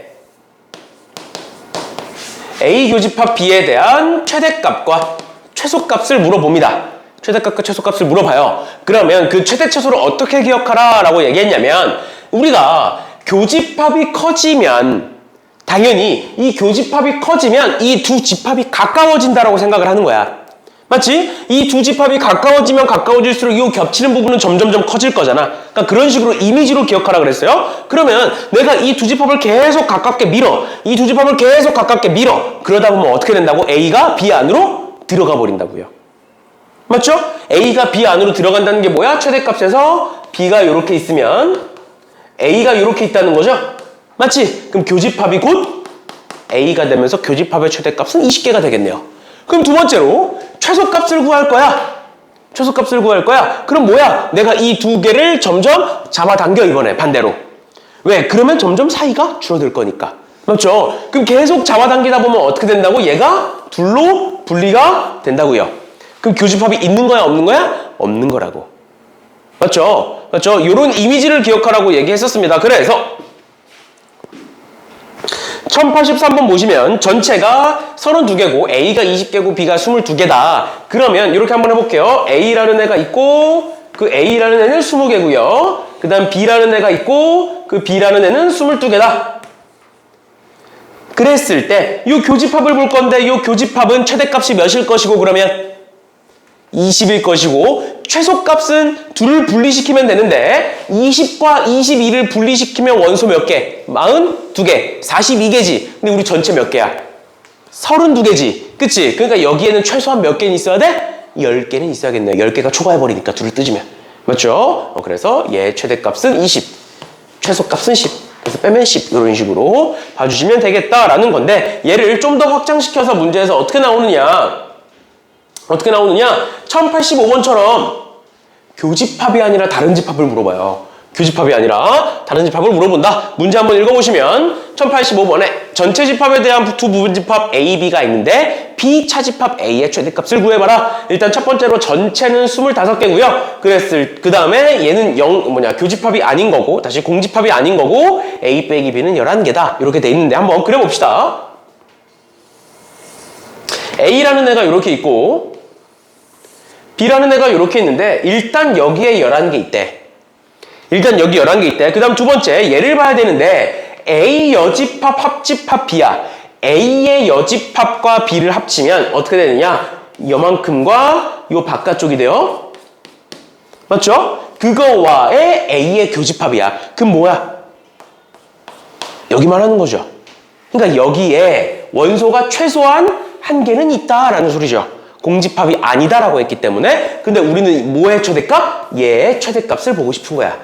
대한 최대값과 최소값을 물어봅니다. 최대값과 최소값을 물어봐요. 그러면 그 최대 최소를 어떻게 기억하라 라고 얘기했냐면 우리가 교집합이 커지면 당연히 이 교집합이 커지면 이 두 집합이 가까워진다라고 생각을 하는 거야. 맞지? 이 두 집합이 가까워지면 가까워질수록 이 겹치는 부분은 점점점 커질 거잖아. 그러니까 그런 식으로 이미지로 기억하라 그랬어요. 그러면 내가 이 두 집합을 계속 가깝게 밀어. 이 두 집합을 계속 가깝게 밀어. 그러다 보면 어떻게 된다고? A가 B 안으로 들어가 버린다고요. 맞죠? A가 B 안으로 들어간다는 게 뭐야? 최대값에서 B가 이렇게 있으면 A가 이렇게 있다는 거죠? 맞지? 그럼 교집합이 곧 A가 되면서 교집합의 최대값은 20개가 되겠네요. 그럼 두 번째로 최소값을 구할 거야. 최소값을 구할 거야. 그럼 뭐야? 내가 이 두 개를 점점 잡아당겨 이번에 반대로. 왜? 그러면 점점 사이가 줄어들 거니까. 맞죠? 그럼 계속 잡아당기다 보면 어떻게 된다고? 얘가 둘로 분리가 된다고요. 그럼 교집합이 있는 거야? 없는 거야? 없는 거라고. 맞죠? 맞죠? 이런 이미지를 기억하라고 얘기했었습니다. 그래서 1083번 보시면 전체가 32개고 A가 20개고 B가 22개다. 그러면 이렇게 한번 해볼게요. A라는 애가 있고 그 A라는 애는 20개고요. 그 다음 B라는 애가 있고 그 B라는 애는 22개다. 그랬을 때 이 교집합을 볼 건데 이 교집합은 최대값이 몇일 것이고 그러면 20일 것이고 최소값은 둘을 분리시키면 되는데 20과 22를 분리시키면 원소 몇 개? 42개, 42개지. 근데 우리 전체 몇 개야? 32개지. 그치? 그러니까 여기에는 최소한 몇 개는 있어야 돼? 10개는 있어야겠네요. 10개가 초과해버리니까 둘을 뜨지면. 맞죠? 그래서 얘 최대값은 20, 최소값은 10. 그래서 빼면 10 이런 식으로 봐주시면 되겠다라는 건데 얘를 좀 더 확장시켜서 문제에서 어떻게 나오느냐? 1085번처럼 교집합이 아니라 다른 집합을 물어봐요. 교집합이 아니라 다른 집합을 물어본다. 문제 한번 읽어보시면 1085번에 전체 집합에 대한 두 부분 집합 A, B가 있는데 B 차집합 A의 최대값을 구해봐라. 일단 첫 번째로 전체는 25개고요. 그 다음에 얘는 교집합이 아닌 거고 다시 공집합이 아닌 거고 A 빼기 B는 11개다. 이렇게 돼 있는데 한번 그려봅시다. A라는 애가 이렇게 있고 B라는 애가 이렇게 있는데 일단 여기에 11개 있대. 일단 여기 11개 있대. 그 다음 두 번째 얘를 봐야 되는데 A 여집합 합집합 B야. A의 여집합과 B를 합치면 어떻게 되느냐? 요만큼과 요 바깥쪽이 돼요. 맞죠? 그거와의 A의 교집합이야. 그럼 뭐야? 여기만 하는 거죠. 그러니까 여기에 원소가 최소한 한 개는 있다라는 소리죠. 공집합이 아니다라고 했기 때문에. 근데 우리는 뭐의 최대값? 얘의 최대값을 보고 싶은 거야.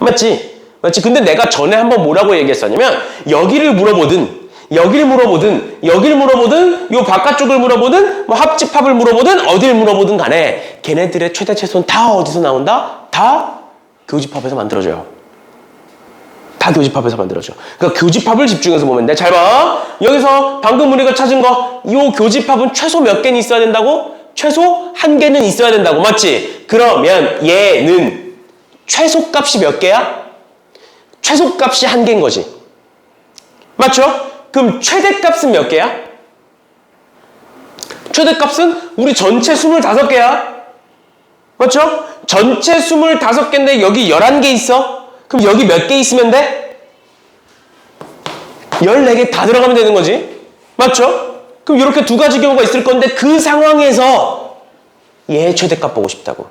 맞지? 맞지? 근데 내가 전에 한번 뭐라고 얘기했었냐면 여기를 물어보든 요 바깥쪽을 물어보든 뭐 합집합을 물어보든 어딜 물어보든 간에 걔네들의 최대 최소는 다 어디서 나온다? 다 교집합에서 만들어져요. 다 교집합에서 만들어져. 그러니까 교집합을 집중해서 보면 돼. 잘 봐. 여기서 방금 우리가 찾은 거, 이 교집합은 최소 몇 개는 있어야 된다고? 최소 한 개는 있어야 된다고. 맞지? 그러면 얘는 최소값이 몇 개야? 최소값이 한 개인 거지. 맞죠? 그럼 최대값은 몇 개야? 최대값은 우리 전체 25개야. 맞죠? 전체 25개인데 여기 11개 있어. 그럼 여기 몇 개 있으면 돼? 14개 다 들어가면 되는 거지. 맞죠? 그럼 이렇게 두 가지 경우가 있을 건데 그 상황에서 얘의 최대값 보고 싶다고.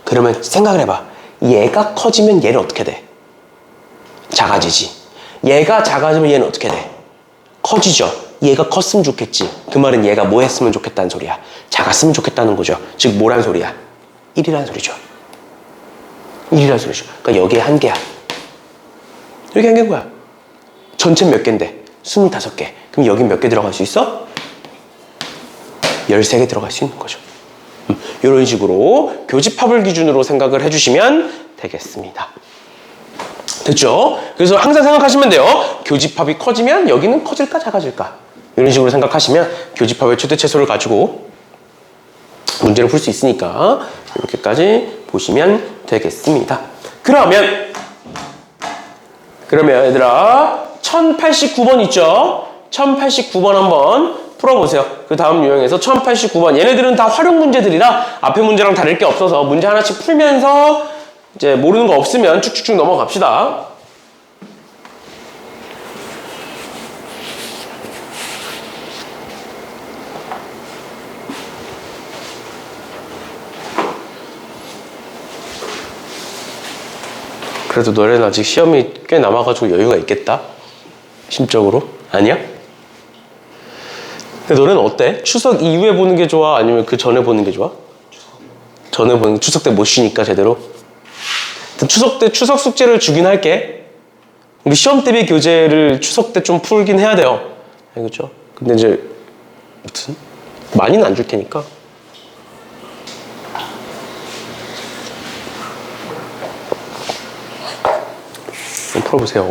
그러면 생각을 해봐. 얘가 커지면 얘는 어떻게 돼? 작아지지. 얘가 작아지면 얘는 어떻게 돼? 커지죠. 얘가 컸으면 좋겠지. 그 말은 얘가 뭐 했으면 좋겠다는 소리야? 작았으면 좋겠다는 거죠. 즉 뭐란 소리야? 1이라는 소리죠. 1이라는 소리죠. 그러니까 여기에 한 개야. 여기 한 개인 거야. 전체 몇 개인데? 25개. 그럼 여기 몇 개 들어갈 수 있어? 13개 들어갈 수 있는 거죠. 이런 식으로 교집합을 기준으로 생각을 해주시면 되겠습니다. 됐죠? 그래서 항상 생각하시면 돼요. 교집합이 커지면 여기는 커질까 작아질까? 이런 식으로 생각하시면 교집합의 최대 최소를 가지고 문제를 풀 수 있으니까 이렇게까지 보시면 되겠습니다. 그러면 얘들아 1089번 있죠? 1089번 한번 풀어보세요. 그 다음 유형에서 1089번 얘네들은 다 활용 문제들이라 앞에 문제랑 다를 게 없어서 문제 하나씩 풀면서 이제 모르는 거 없으면 쭉쭉쭉 넘어갑시다. 그래도 너네는 아직 시험이 꽤 남아가지고 여유가 있겠다? 심적으로? 아니야? 근데 너네는 어때? 추석 이후에 보는 게 좋아? 아니면 그 전에 보는 게 좋아? 전에 보는 게 추석 때 못 쉬니까 제대로? 추석 때 추석 숙제를 주긴 할게. 우리 시험 대비 교재를 추석 때 좀 풀긴 해야 돼요. 알겠죠? 근데 이제 무튼 많이는 안 줄 테니까. 좀 풀어보세요.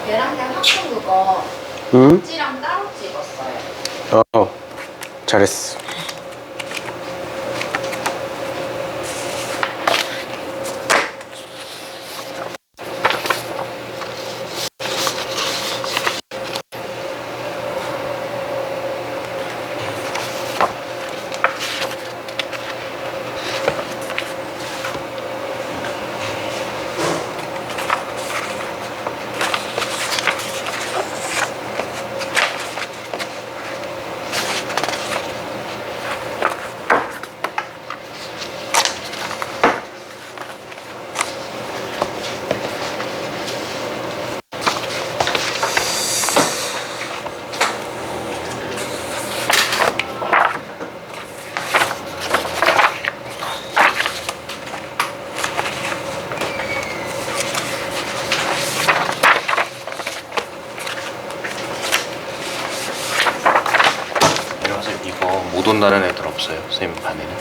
얘랑 그냥 학교 그거 응? 찌랑 따로 찍었어요. 잘했어. 선생님 이거 못 온다는 애들 없어요? 선생님 반에는?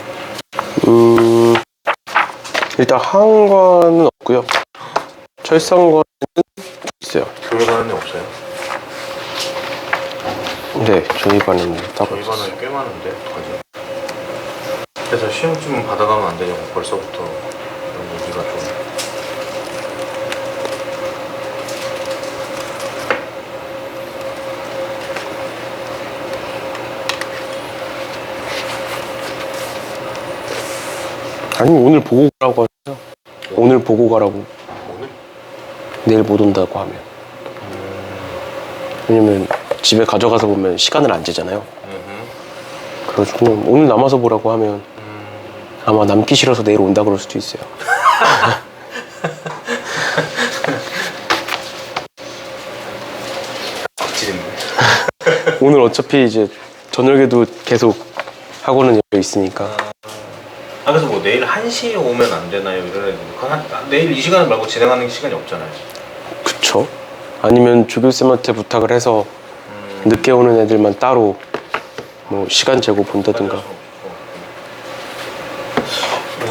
일단 항과는 없고요. 철성과는 있어요. 교회 가는 애 없어요? 네, 저희 반은 따로 저희 없어요. 반은 꽤 많은데 어떡하지? 그래서 시험쯤 받아가면 안 되냐고 벌써부터 이런 얘기가 좀 아니 오늘 보고 가라고 하죠. 오늘 보고 가라고. 오늘? 내일 못 온다고 하면. 왜냐면 집에 가져가서 보면 시간을 안 재잖아요. 그래가지고 오늘 남아서 보라고 하면 아마 남기 싫어서 내일 온다 그럴 수도 있어요. 덕질인데. 오늘 어차피 이제 저녁에도 계속 학원은 열려 있으니까. 그래서 뭐 내일 1시에 오면 안 되나요? 이러는데 내일 이 시간 말고 진행하는 시간이 없잖아요. 그쵸? 아니면 조교쌤한테 부탁을 해서 늦게 오는 애들만 따로 뭐 시간 재고 본다든가.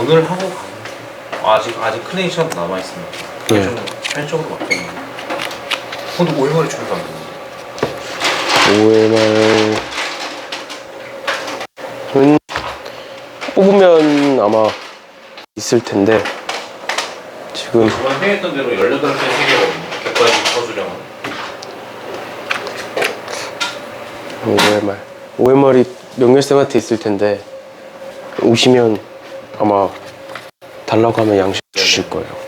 오늘 하고 가면 아직 큰 A 시험 남아 있습니다. 네. 좀 편적으로 바뀌었는데. 근데 5일 만에 준비가 안 되는데. 5회말은 뽑으면 아마 있을 텐데 지금 저번 회의했던 대로 18개 세개거든요. 객관식 서술형은. 5회말이 명렬쌤한테 있을 텐데 오시면 아마 달라고 하면 양식 주실 거예요.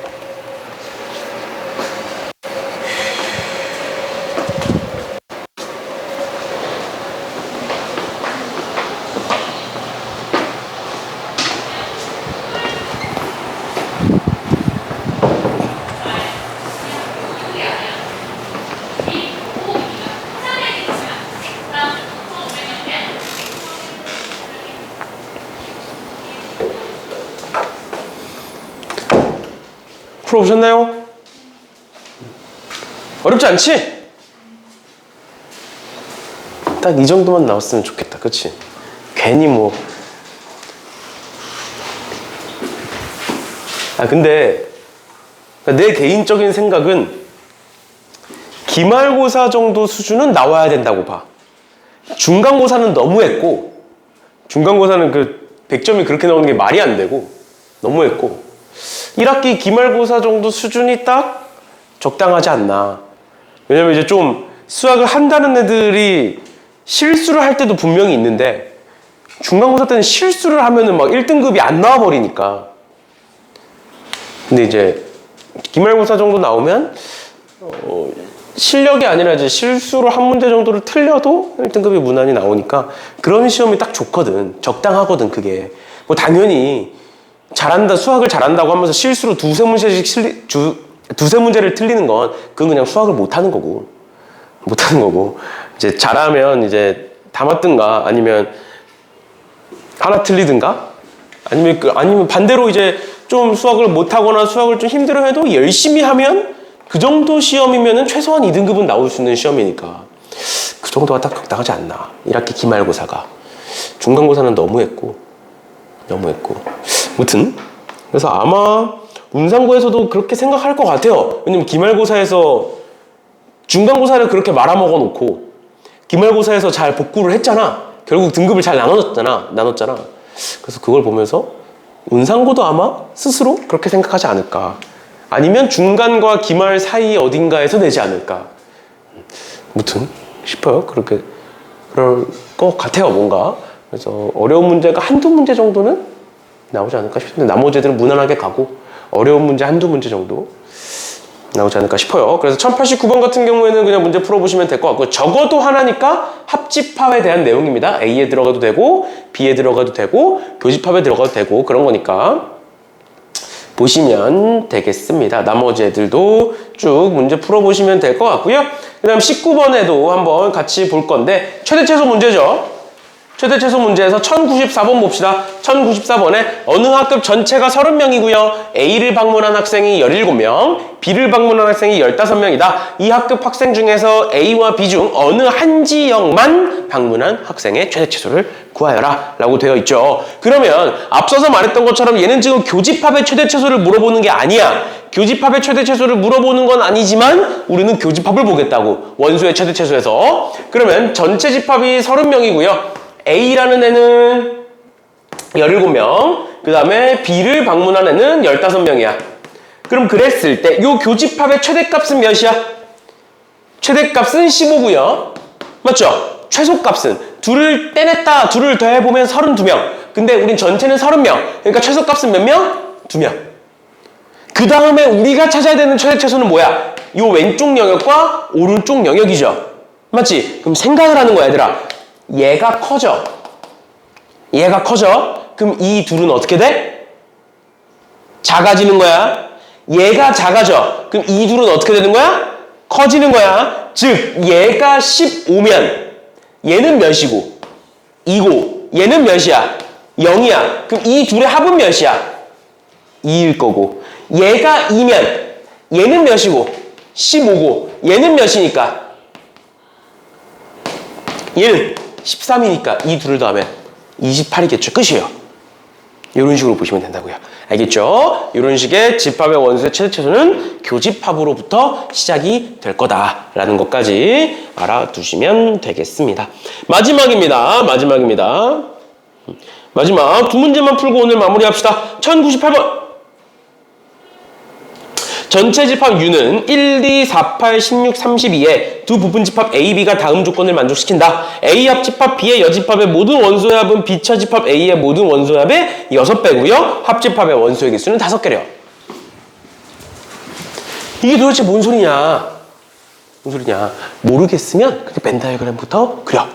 풀어보셨나요? 어렵지 않지? 딱 이 정도만 나왔으면 좋겠다. 그치? 괜히 뭐. 근데 내 개인적인 생각은 기말고사 정도 수준은 나와야 된다고 봐. 중간고사는 너무했고, 중간고사는 그 100점이 그렇게 나오는 게 말이 안 되고 너무했고, 1학기 기말고사 정도 수준이 딱 적당하지 않나. 왜냐면 이제 좀 수학을 한다는 애들이 실수를 할 때도 분명히 있는데, 중간고사 때는 실수를 하면은 막 1등급이 안 나와버리니까. 근데 이제 기말고사 정도 나오면 실력이 아니라 이제 실수로 한 문제 정도를 틀려도 1등급이 무난히 나오니까 그런 시험이 딱 좋거든. 적당하거든, 그게. 뭐 당연히 잘한다, 수학을 잘한다고 하면서 실수로 두세 문제를 틀리는 건 그건 그냥 수학을 못하는 거고. 이제 잘하면 이제 다 맞든가 아니면 하나 틀리든가 아니면 반대로 이제 좀 수학을 못하거나 수학을 좀 힘들어해도 열심히 하면 그 정도 시험이면은 최소한 2등급은 나올 수 있는 시험이니까 그 정도가 딱 적당하지 않나. 1학기 기말고사가. 중간고사는 너무했고. 아무튼 그래서 아마 운상고에서도 그렇게 생각할 것 같아요. 왜냐면 기말고사에서 중간고사를 그렇게 말아먹어 놓고 기말고사에서 잘 복구를 했잖아. 결국 등급을 잘 나눴잖아. 그래서 그걸 보면서 운상고도 아마 스스로 그렇게 생각하지 않을까. 아니면 중간과 기말 사이 어딘가에서 내지 않을까. 아무튼 싶어요. 그렇게 그럴 것 같아요, 뭔가. 그래서 어려운 문제가 한두 문제 정도는 나오지 않을까 싶은데 나머지 애들은 무난하게 가고 어려운 문제 한두 문제 정도 나오지 않을까 싶어요. 그래서 1089번 같은 경우에는 그냥 문제 풀어보시면 될 것 같고, 적어도 하나니까 합집합에 대한 내용입니다. A에 들어가도 되고 B에 들어가도 되고 교집합에 들어가도 되고 그런 거니까 보시면 되겠습니다. 나머지 애들도 쭉 문제 풀어보시면 될 것 같고요. 그 다음 19번에도 한번 같이 볼 건데 최대 최소 문제죠. 최대 최소 문제에서 1094번 봅시다. 1094번에 어느 학급 전체가 30명이고요. A를 방문한 학생이 17명, B를 방문한 학생이 15명이다. 이 학급 학생 중에서 A와 B 중 어느 한 지역만 방문한 학생의 최대 최소를 구하여라 라고 되어 있죠. 그러면 앞서서 말했던 것처럼 얘는 지금 교집합의 최대 최소를 물어보는 게 아니야. 교집합의 최대 최소를 물어보는 건 아니지만 우리는 교집합을 보겠다고. 원소의 최대 최소에서. 그러면 전체 집합이 30명이고요. A라는 애는 17명, 그 다음에 B를 방문한 애는 15명이야. 그럼 그랬을 때 이 교집합의 최대값은 몇이야? 최대값은 15고요. 맞죠? 최소값은 둘을 떼냈다, 둘을 더해보면 32명. 근데 우린 전체는 30명. 그러니까 최소값은 몇 명? 2명. 그 다음에 우리가 찾아야 되는 최대 최소는 뭐야? 이 왼쪽 영역과 오른쪽 영역이죠. 맞지? 그럼 생각을 하는 거야, 얘들아. 얘가 커져. 그럼 이 둘은 어떻게 돼? 작아지는 거야. 얘가 작아져. 그럼 이 둘은 어떻게 되는 거야? 커지는 거야. 즉 얘가 15면 얘는 몇이고 2고 얘는 몇이야? 0이야. 그럼 이 둘의 합은 몇이야? 2일 거고, 얘가 2면 얘는 몇이고 15고 얘는 몇이니까? 얘는 13이니까 이 둘을 더하면 28이겠죠. 끝이에요. 이런 식으로 보시면 된다고요. 알겠죠? 이런 식의 집합의 원소의 최대 최소는 교집합으로부터 시작이 될 거다라는 것까지 알아두시면 되겠습니다. 마지막입니다. 마지막 두 문제만 풀고 오늘 마무리합시다. 1098번. 전체 집합 U는 1, 2, 4, 8, 16, 32의 두 부분 집합 A, B가 다음 조건을 만족시킨다. A 합집합 B의 여집합의 모든 원소의 합은 B 차집합 A의 모든 원소의 합의 6배고요. 합집합의 원소의 개수는 5개래요. 이게 도대체 뭔 소리냐? 모르겠으면 그냥 벤 다이어그램부터 그려.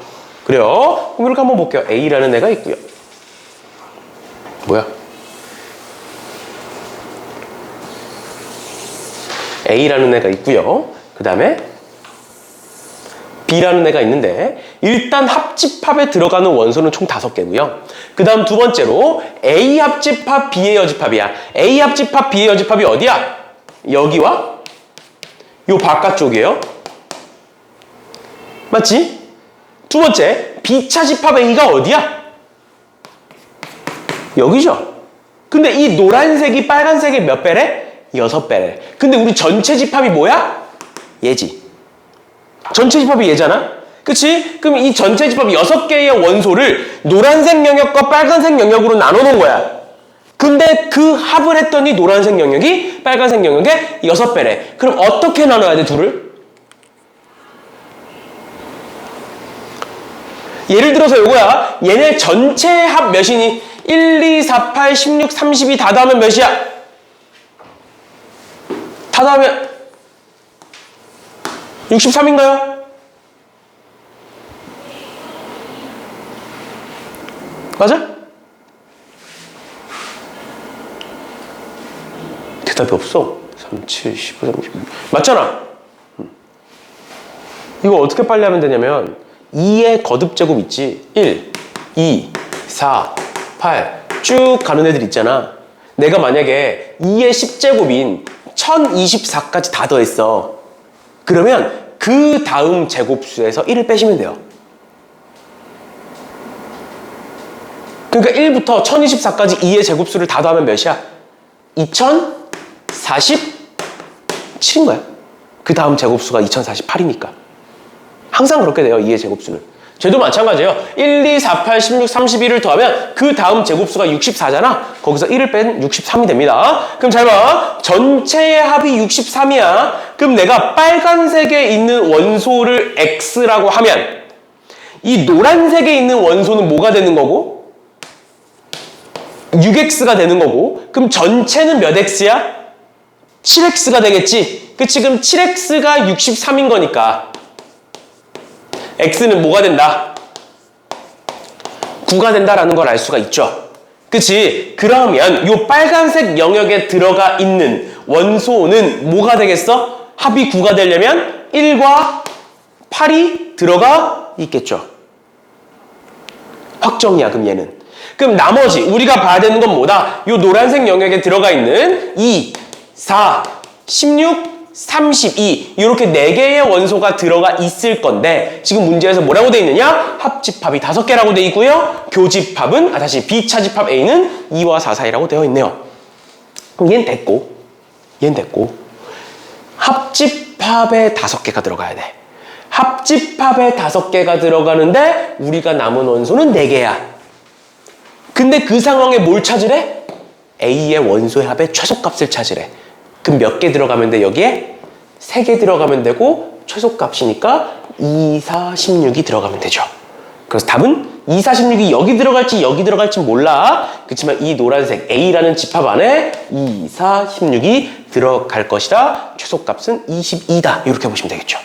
그럼 이렇게 한번 볼게요. A라는 애가 있고요. 뭐야? A라는 애가 있고요. 그 다음에 B라는 애가 있는데 일단 합집합에 들어가는 원소는 총 5개고요. 그 다음 두 번째로 A 합집합 B의 여집합이야. A 합집합 B의 여집합이 어디야? 여기와 요 바깥쪽이에요. 맞지? 두 번째, B차 집합 A가 어디야? 여기죠. 근데 이 노란색이 빨간색의 몇 배래? 6배래. 근데 우리 전체 집합이 뭐야? 얘지. 전체 집합이 얘잖아? 그치? 그럼 이 전체 집합 6개의 원소를 노란색 영역과 빨간색 영역으로 나눠 놓은 거야. 근데 그 합을 했더니 노란색 영역이 빨간색 영역의 6배래. 그럼 어떻게 나눠야 돼, 둘을? 예를 들어서 요거야. 얘네 전체 합 몇이니? 1, 2, 4, 8, 16, 32 다 더하면 몇이야? 다 더하면 63인가요? 맞아? 대답이 없어. 3, 7, 15, 36. 맞잖아. 이거 어떻게 빨리 하면 되냐면 2의 거듭제곱 있지. 1, 2, 4, 8 쭉 가는 애들 있잖아. 내가 만약에 2의 10제곱인 1024까지 다 더했어. 그러면 그 다음 제곱수에서 1을 빼시면 돼요. 그러니까 1부터 1024까지 2의 제곱수를 다 더하면 몇이야? 2047인 거야. 그 다음 제곱수가 2048이니까. 항상 그렇게 돼요, 2의 제곱수는. 쟤도 마찬가지예요. 1, 2, 4, 8, 16, 31을 더하면 그 다음 제곱수가 64잖아. 거기서 1을 뺀 63이 됩니다. 그럼 잘 봐. 전체의 합이 63이야. 그럼 내가 빨간색에 있는 원소를 X라고 하면 이 노란색에 있는 원소는 뭐가 되는 거고? 6X가 되는 거고. 그럼 전체는 몇 X야? 7X가 되겠지. 그치? 그럼 7X가 63인 거니까 X는 뭐가 된다? 9가 된다라는 걸 알 수가 있죠. 그치? 그러면 이 빨간색 영역에 들어가 있는 원소는 뭐가 되겠어? 합이 9가 되려면 1과 8이 들어가 있겠죠. 확정이야, 그럼 얘는. 그럼 나머지 우리가 봐야 되는 건 뭐다? 이 노란색 영역에 들어가 있는 2, 4, 16, 32 이렇게 4개의 원소가 들어가 있을 건데 지금 문제에서 뭐라고 돼 있느냐? 합집합이 5개라고 돼 있고요. 교집합은 다시 B차 집합 A는 2와 4 사이라고 되어 있네요. 그럼 얘는 됐고 얘는 됐고 합집합에 5개가 들어가야 돼. 합집합에 5개가 들어가는데 우리가 남은 원소는 4개야. 근데 그 상황에 뭘 찾으래? A의 원소의 합의 최소값을 찾으래. 그럼 몇 개 들어가면 돼? 여기에 3개 들어가면 되고 최소값이니까 2, 4, 16이 들어가면 되죠. 그래서 답은 2, 4, 16이 여기 들어갈지 여기 들어갈지 몰라. 그렇지만 이 노란색 A라는 집합 안에 2, 4, 16이 들어갈 것이다. 최소값은 22다. 이렇게 보시면 되겠죠.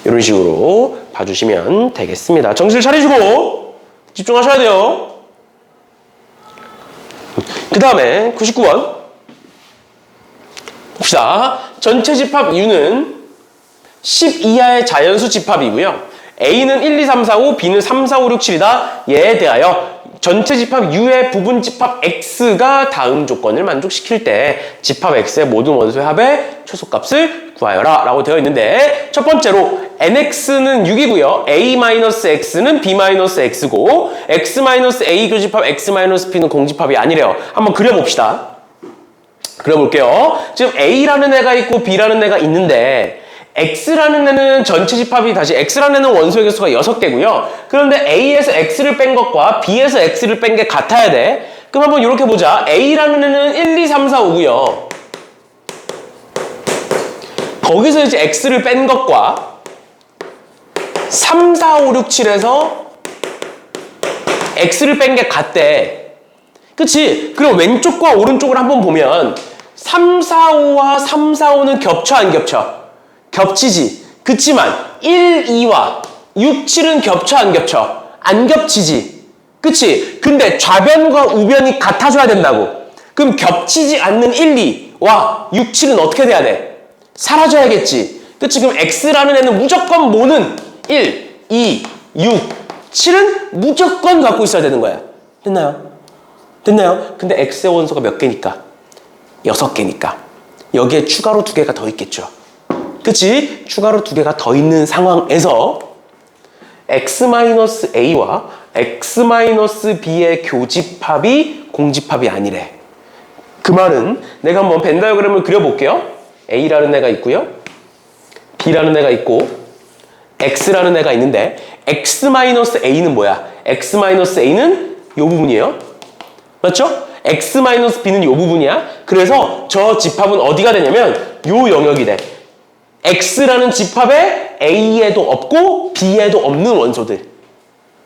이런 식으로 봐주시면 되겠습니다. 정신을 차리시고 집중하셔야 돼요. 그 다음에 99번 봅시다. 전체 집합 U는 10 이하의 자연수 집합이고요. A는 1, 2, 3, 4, 5, B는 3, 4, 5, 6, 7이다. 얘에 대하여 전체 집합 U의 부분 집합 X가 다음 조건을 만족시킬 때 집합 X의 모든 원소의 합의 최소값을 구하여라 라고 되어 있는데 첫 번째로 NX는 6이고요. A-X는 B-X고 X-A 교집합 X-P는 공집합이 아니래요. 한번 그려봅시다. 그려볼게요. 지금 A라는 애가 있고 B라는 애가 있는데 X라는 애는 전체 집합이 다시 X라는 애는 원소의 개수가 6개고요. 그런데 A에서 X를 뺀 것과 B에서 X를 뺀 게 같아야 돼. 그럼 한번 이렇게 보자. A라는 애는 1, 2, 3, 4, 5고요. 거기서 이제 X를 뺀 것과 3, 4, 5, 6, 7에서 X를 뺀 게 같대. 그치? 그럼 왼쪽과 오른쪽을 한번 보면 3, 4, 5와 3, 4, 5는 겹쳐 안 겹쳐? 겹치지. 그치만 1, 2와 6, 7은 겹쳐 안 겹쳐? 안 겹치지. 그치? 근데 좌변과 우변이 같아져야 된다고. 그럼 겹치지 않는 1, 2와 6, 7은 어떻게 돼야 돼? 사라져야겠지. 그치? 그럼 X라는 애는 무조건 뭐는 1, 2, 6, 7은 무조건 갖고 있어야 되는 거야. 됐나요? 됐나요? 근데 X의 원소가 몇 개니까? 6개니까. 여기에 추가로 2개가 더 있겠죠. 그치? 추가로 2개가 더 있는 상황에서 x-a와 x-b의 교집합이 공집합이 아니래. 그 말은 내가 한번 벤 다이어그램을 그려볼게요. a라는 애가 있고요. b라는 애가 있고 x라는 애가 있는데 x-a는 뭐야? x-a는 이 부분이에요. 맞죠? x-b는 이 부분이야. 그래서 저 집합은 어디가 되냐면 이 영역이 돼. x라는 집합에 a에도 없고 b에도 없는 원소들.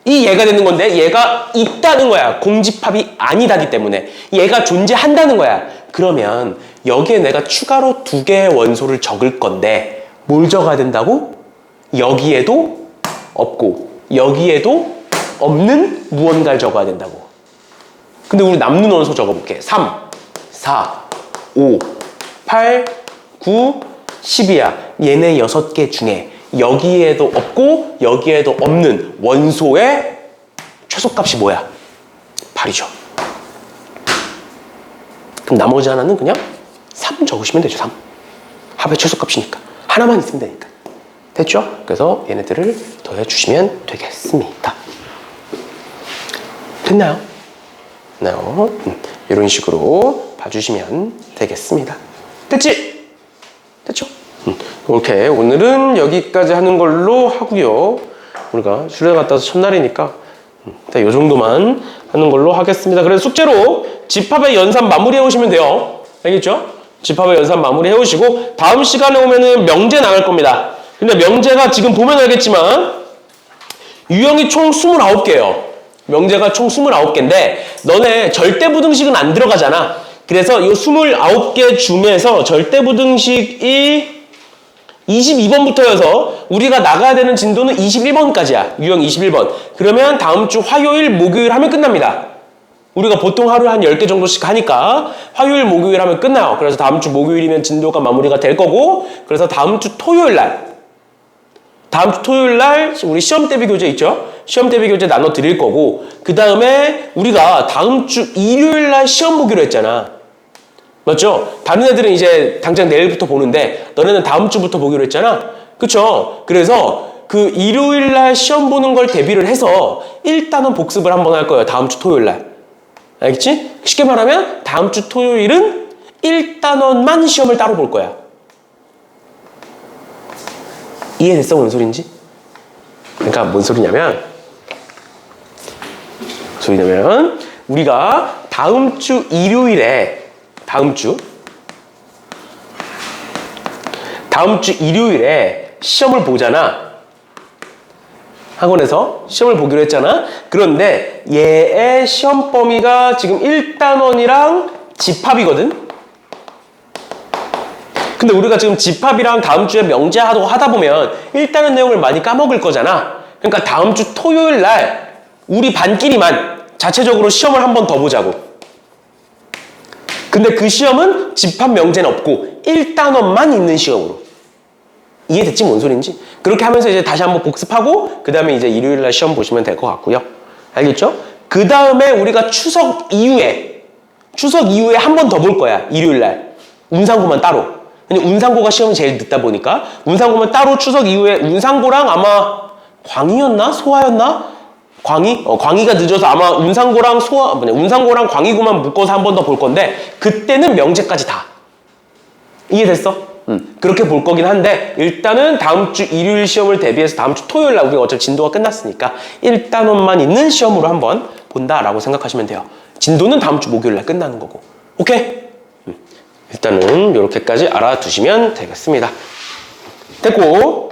이 얘가 되는 건데 얘가 있다는 거야. 공집합이 아니다기 때문에. 얘가 존재한다는 거야. 그러면 여기에 내가 추가로 2개의 원소를 적을 건데 뭘 적어야 된다고? 여기에도 없고 여기에도 없는 무언가를 적어야 된다고. 근데 우리 남는 원소 적어볼게. 3, 4, 5, 8, 9, 10이야. 얘네 6개 중에 여기에도 없고 여기에도 없는 원소의 최소값이 뭐야? 8이죠. 그럼 나머지 하나는 그냥 3 적으시면 되죠. 3. 합의 최소값이니까. 하나만 있으면 되니까. 됐죠? 그래서 얘네들을 더해주시면 되겠습니다. 됐나요? 됐나요? 이런 식으로 봐주시면 되겠습니다. 됐지? 됐죠? 이렇게 오늘은 여기까지 하는 걸로 하고요. 우리가 수련 갔다 와서 첫날이니까 이 정도만 하는 걸로 하겠습니다. 그래서 숙제로 집합의 연산 마무리해 오시면 돼요. 알겠죠? 집합의 연산 마무리해 오시고 다음 시간에 오면은 명제 나갈 겁니다. 근데 명제가 지금 보면 알겠지만 유형이 총 29개예요. 명제가 총 29개인데 너네 절대부등식은 안 들어가잖아. 그래서 이 29개 중에서 절대부등식이 22번부터여서 우리가 나가야 되는 진도는 21번까지야. 유형 21번. 그러면 다음 주 화요일, 목요일 하면 끝납니다. 우리가 보통 하루에 한 10개 정도씩 하니까 화요일, 목요일 하면 끝나요. 그래서 다음 주 목요일이면 진도가 마무리가 될 거고 그래서 다음 주 토요일 날 우리 시험 대비 교재 있죠? 시험 대비 교재 나눠 드릴 거고 그 다음에 우리가 다음 주 일요일 날 시험 보기로 했잖아. 맞죠? 다른 애들은 이제 당장 내일부터 보는데 너네는 다음 주부터 보기로 했잖아. 그쵸? 그래서 그 일요일 날 시험 보는 걸 대비를 해서 일단은 복습을 한번 할 거예요. 다음 주 토요일 날. 알겠지? 쉽게 말하면 다음 주 토요일은 1단원만 시험을 따로 볼 거야. 이해됐어? 뭔 소린지? 그러니까 뭔 소리냐면 우리가 다음 주 일요일에 다음 주 일요일에 시험을 보잖아. 학원에서 시험을 보기로 했잖아. 그런데 얘의 시험 범위가 지금 1단원이랑 집합이거든. 근데 우리가 지금 집합이랑 다음 주에 명제하고 하다 보면 1단원 내용을 많이 까먹을 거잖아. 그러니까 다음 주 토요일 날 우리 반끼리만 자체적으로 시험을 한 번 더 보자고. 근데 그 시험은 집합 명제는 없고 1단원만 있는 시험으로. 이해됐지? 뭔 소린지? 그렇게 하면서 이제 다시 한번 복습하고 그 다음에 이제 일요일날 시험 보시면 될 것 같고요. 알겠죠? 그 다음에 우리가 추석 이후에 한 번 더 볼 거야. 일요일날. 운상고만 따로. 근데 운상고가 시험이 제일 늦다 보니까 운상고만 따로 추석 이후에 운상고랑 아마 광희였나? 소화였나? 광희가 늦어서 아마 운상고랑 광희고만 묶어서 한 번 더 볼 건데 그때는 명제까지 다. 이해됐어? 그렇게 볼 거긴 한데 일단은 다음 주 일요일 시험을 대비해서 다음 주 토요일 날 우리가 어차피 진도가 끝났으니까 1단원만 있는 시험으로 한번 본다라고 생각하시면 돼요. 진도는 다음 주 목요일 날 끝나는 거고. 오케이? 일단은 이렇게까지 알아두시면 되겠습니다. 됐고